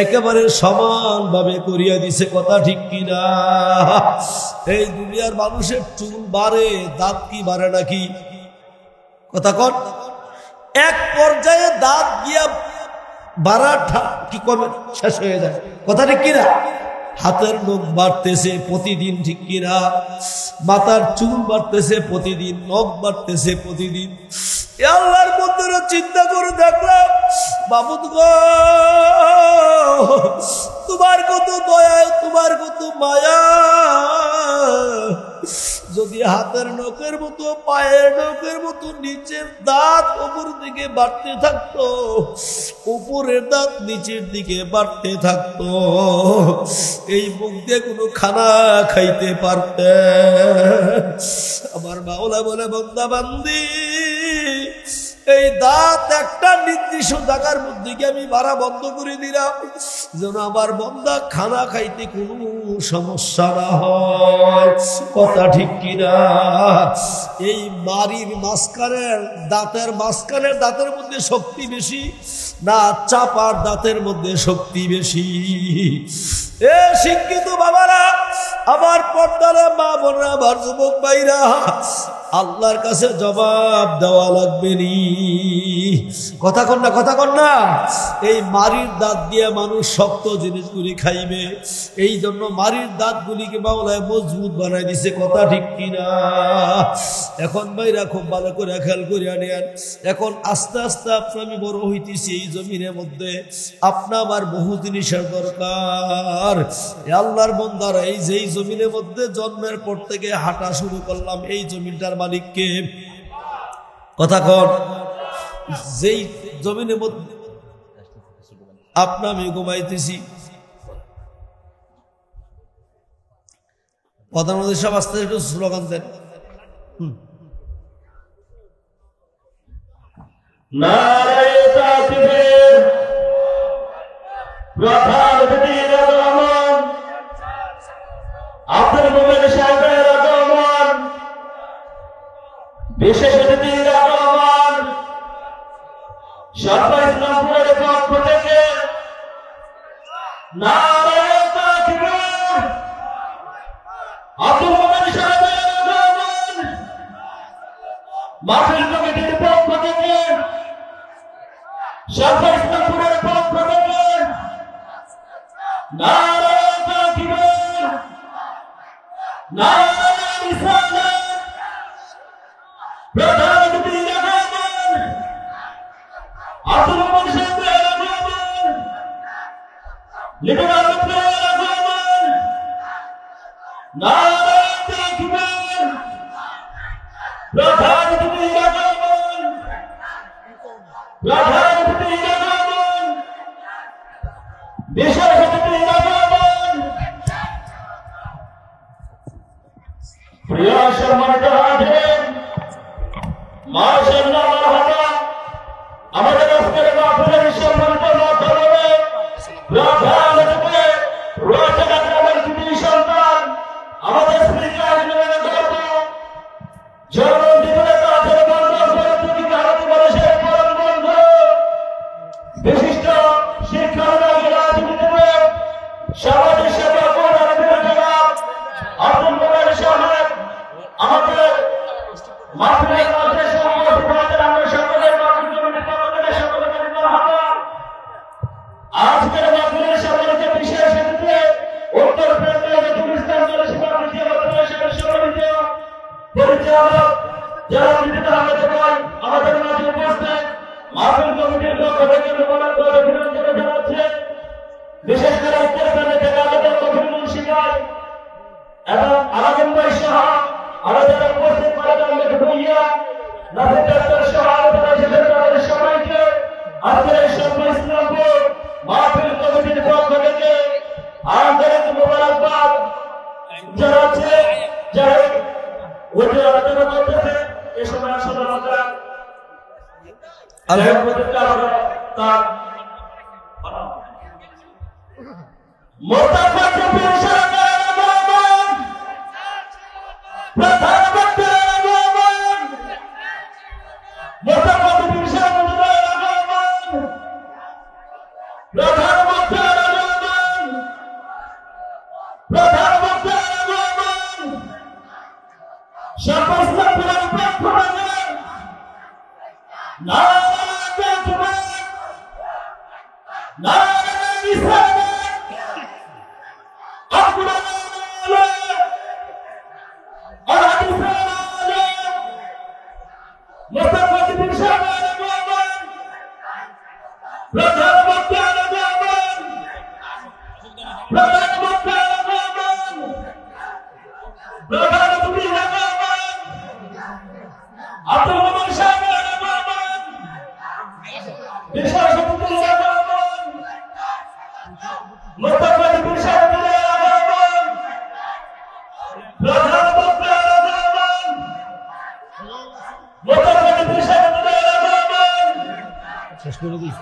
একেবারে সমানভাবে করিয়া দিছে। কথা ঠিক কিনা? এই দুনিয়ার মানুষের চুল বাড়ে, দাঁত কি বাড়ে নাকি? কথা কর। এক পর্যায়ে দাঁত গিয়া বাড়া কি করবে, শেষ হয়ে যায়। কথা ঠিক কিনা? হাতের নখ বাড়তেছে প্রতিদিন, ঠিক কিনা? মাথার চুল বাড়তেছে প্রতিদিন, নখ বাড়তেছে প্রতিদিন। আল্লাহর মধ্যে চিন্তা করে দেখলাম, মাবুদ গো তোমার কত দয়া, তোমার কত মায়া, যদি হাতের নখের মতো পায়ের নখের মতো নিচের দাঁত উপর দিকে বাড়তে থাকতো, উপরের দাঁত নিচের দিকে বাড়তে থাকতো, এই মুখ দিয়ে কোনো খানা খাইতে পারতে। আমার মাওলা বলে, বান্দা বান্দি, এই দাঁত একটা নির্দিষ্ট জায়গার মধ্যে গিয়ে আমি মারা বন্ধ করে দিলাম, যেন আমার বন্দা খানা খাইতে কোনো সমস্যা না হয়। কথা ঠিক কিনা? এই মারির মাঝখানের দাঁতের মধ্যে শক্তি বেশি না চাপার দাঁতের মধ্যে শক্তি বেশি? এ শিক্ষিত বাবারা, আমার পর্দারা মা বোনরা, আমার যুবক ভাইরা, আল্লাহর কাছে জবাব দেওয়া লাগবে নি। কথা কন না। এই মারির দাঁত দিয়ে মানুষ শক্ত জিনিসগুলি খাইবে, এই জন্য মারির দাঁতগুলিকে মাওলায় মজবুত বানাই দিছে। কথা ঠিক কিনা? এখন ভাইরা খুব ভালো করে খেয়াল করে আনেন। এখন আস্তে আস্তে আমি বড় হইতেছি, এই জমিনের মধ্যে আপনা আমার বহু জিনিসের দরকার। আল্লাহর বান্দারা, এই যেই জমিনের মধ্যে জন্মের পর থেকে হাঁটা শুরু করলাম, এই জমিনটার মালিককে? কথা কর। যেই জমিনের মধ্যে আপনা আমি ঘুমাইতেছি, প্রধানমন্ত্রী সব আস্তে একটু স্লোগান দেন। নারায়ে তাকবীর, প্রধান অতিথি রহমান আব্দুল মোমেন সাহেবের আগমন, বিশেষ অতিথি রহমান সরকার ইসলামপুরের পক্ষ থেকে নারায়ে তাকবীর, আব্দুল মোমেন সাহেবের আগমন, মাহফিল কমিটির পক্ষ থেকে, সরকার ইসলামপুরের পক্ষ থেকে নারায়ে তাকবীর, নারায়ে রিসালাত, প্রধান অতিথি রহমান আব্দুল মোমেন সাহেবের আগমন, লিটন আহমেদের আগমন, নারায়ে তাকবীর, প্রধান অতিথি রহমান, প্রধান অতিথি রহমান, বিশেষ অতিথি রহমান, প্রিয় সম্মানিত হাজির, মাশাআল্লাহ, মারহাবা। আমাদের আজকের মাহফিলের সম্মানিত মাধ্যমে প্রধান অতিথি রয়েছেন গ্রামের কৃতি সন্তান, আমাদের স্পিকার জনগণ জীবনের কাজের বন্ধন পরিস্থিতি ভারতীয় মানুষের পরম বন্ধু, বিশিষ্ট শিক্ষানুরাগী রাজনীতিবিদ, সামাজিক সেবক ও রাজনীতিবিদ আব্দুল মোমেন সাহেব, আমাদের মাহফিলের মধ্যে উপস্থিত হয়েছেন। আমরা সকলের মাহফিল কমিটির পক্ষ থেকে সকলকে মারহাবা। আজকের মাহফিলের সম্মানিত বিশেষ অতিথি উত্তর প্রেরণা ইসলাম জনসেবা দ্বিতীয় অধিবেশনের সম্মানিত পরিচালক যারা বিদ্যুৎ আহমেদ ভাই আমাদের মাঝে উপস্থিত, মাহফিল কমিটির পক্ষ থেকে অভিনন্দন জানাচ্ছে। বিশেষ করে উত্তর প্রেরণা থেকে আমাদের কবির মুন্সি ভাই এবং আলামিন ভাই সহ আমাদের উপস্থিত মাননীয় ভূঁইয়া, নাসির ডাক্তার সহ আমাদের সবাইকে আজকের এই সর্ব ইসলামপুর মাহফিল কমিটির পক্ষ থেকে আন্তরিক মোবারকবাদ জানাচ্ছে। যারা ওদের আলোচনা করতেছে, এ সময় আসলে আমরা আলহামদুলিল্লাহ তার মোতাবাক কবির সরকার আগমন, প্রধানমন্ত্রী আগমন, মোতাবাক কবির সরকার আগমন, প্রধানমন্ত্রী আগমন, প্রধানমন্ত্রী আগমন, সরকার ইসলামপুরের পক্ষ থেকে নারায়ে তাকবীর, নারায়ে রিসালাত, আব্দুল মোমেন মোতাবাক কবির সরকার আগমন, প্রধানমন্ত্রী আগমন, প্রধানমন্ত্রী আগমন, প্রধানমন্ত্রী আগমন, বিশাল সত্যুল্লাহ রহমান মুস্তাফা বিশাল রহমান প্রধান বক্তা রহমান মুস্তাফা বিশাল রহমান শেষ করে দিই।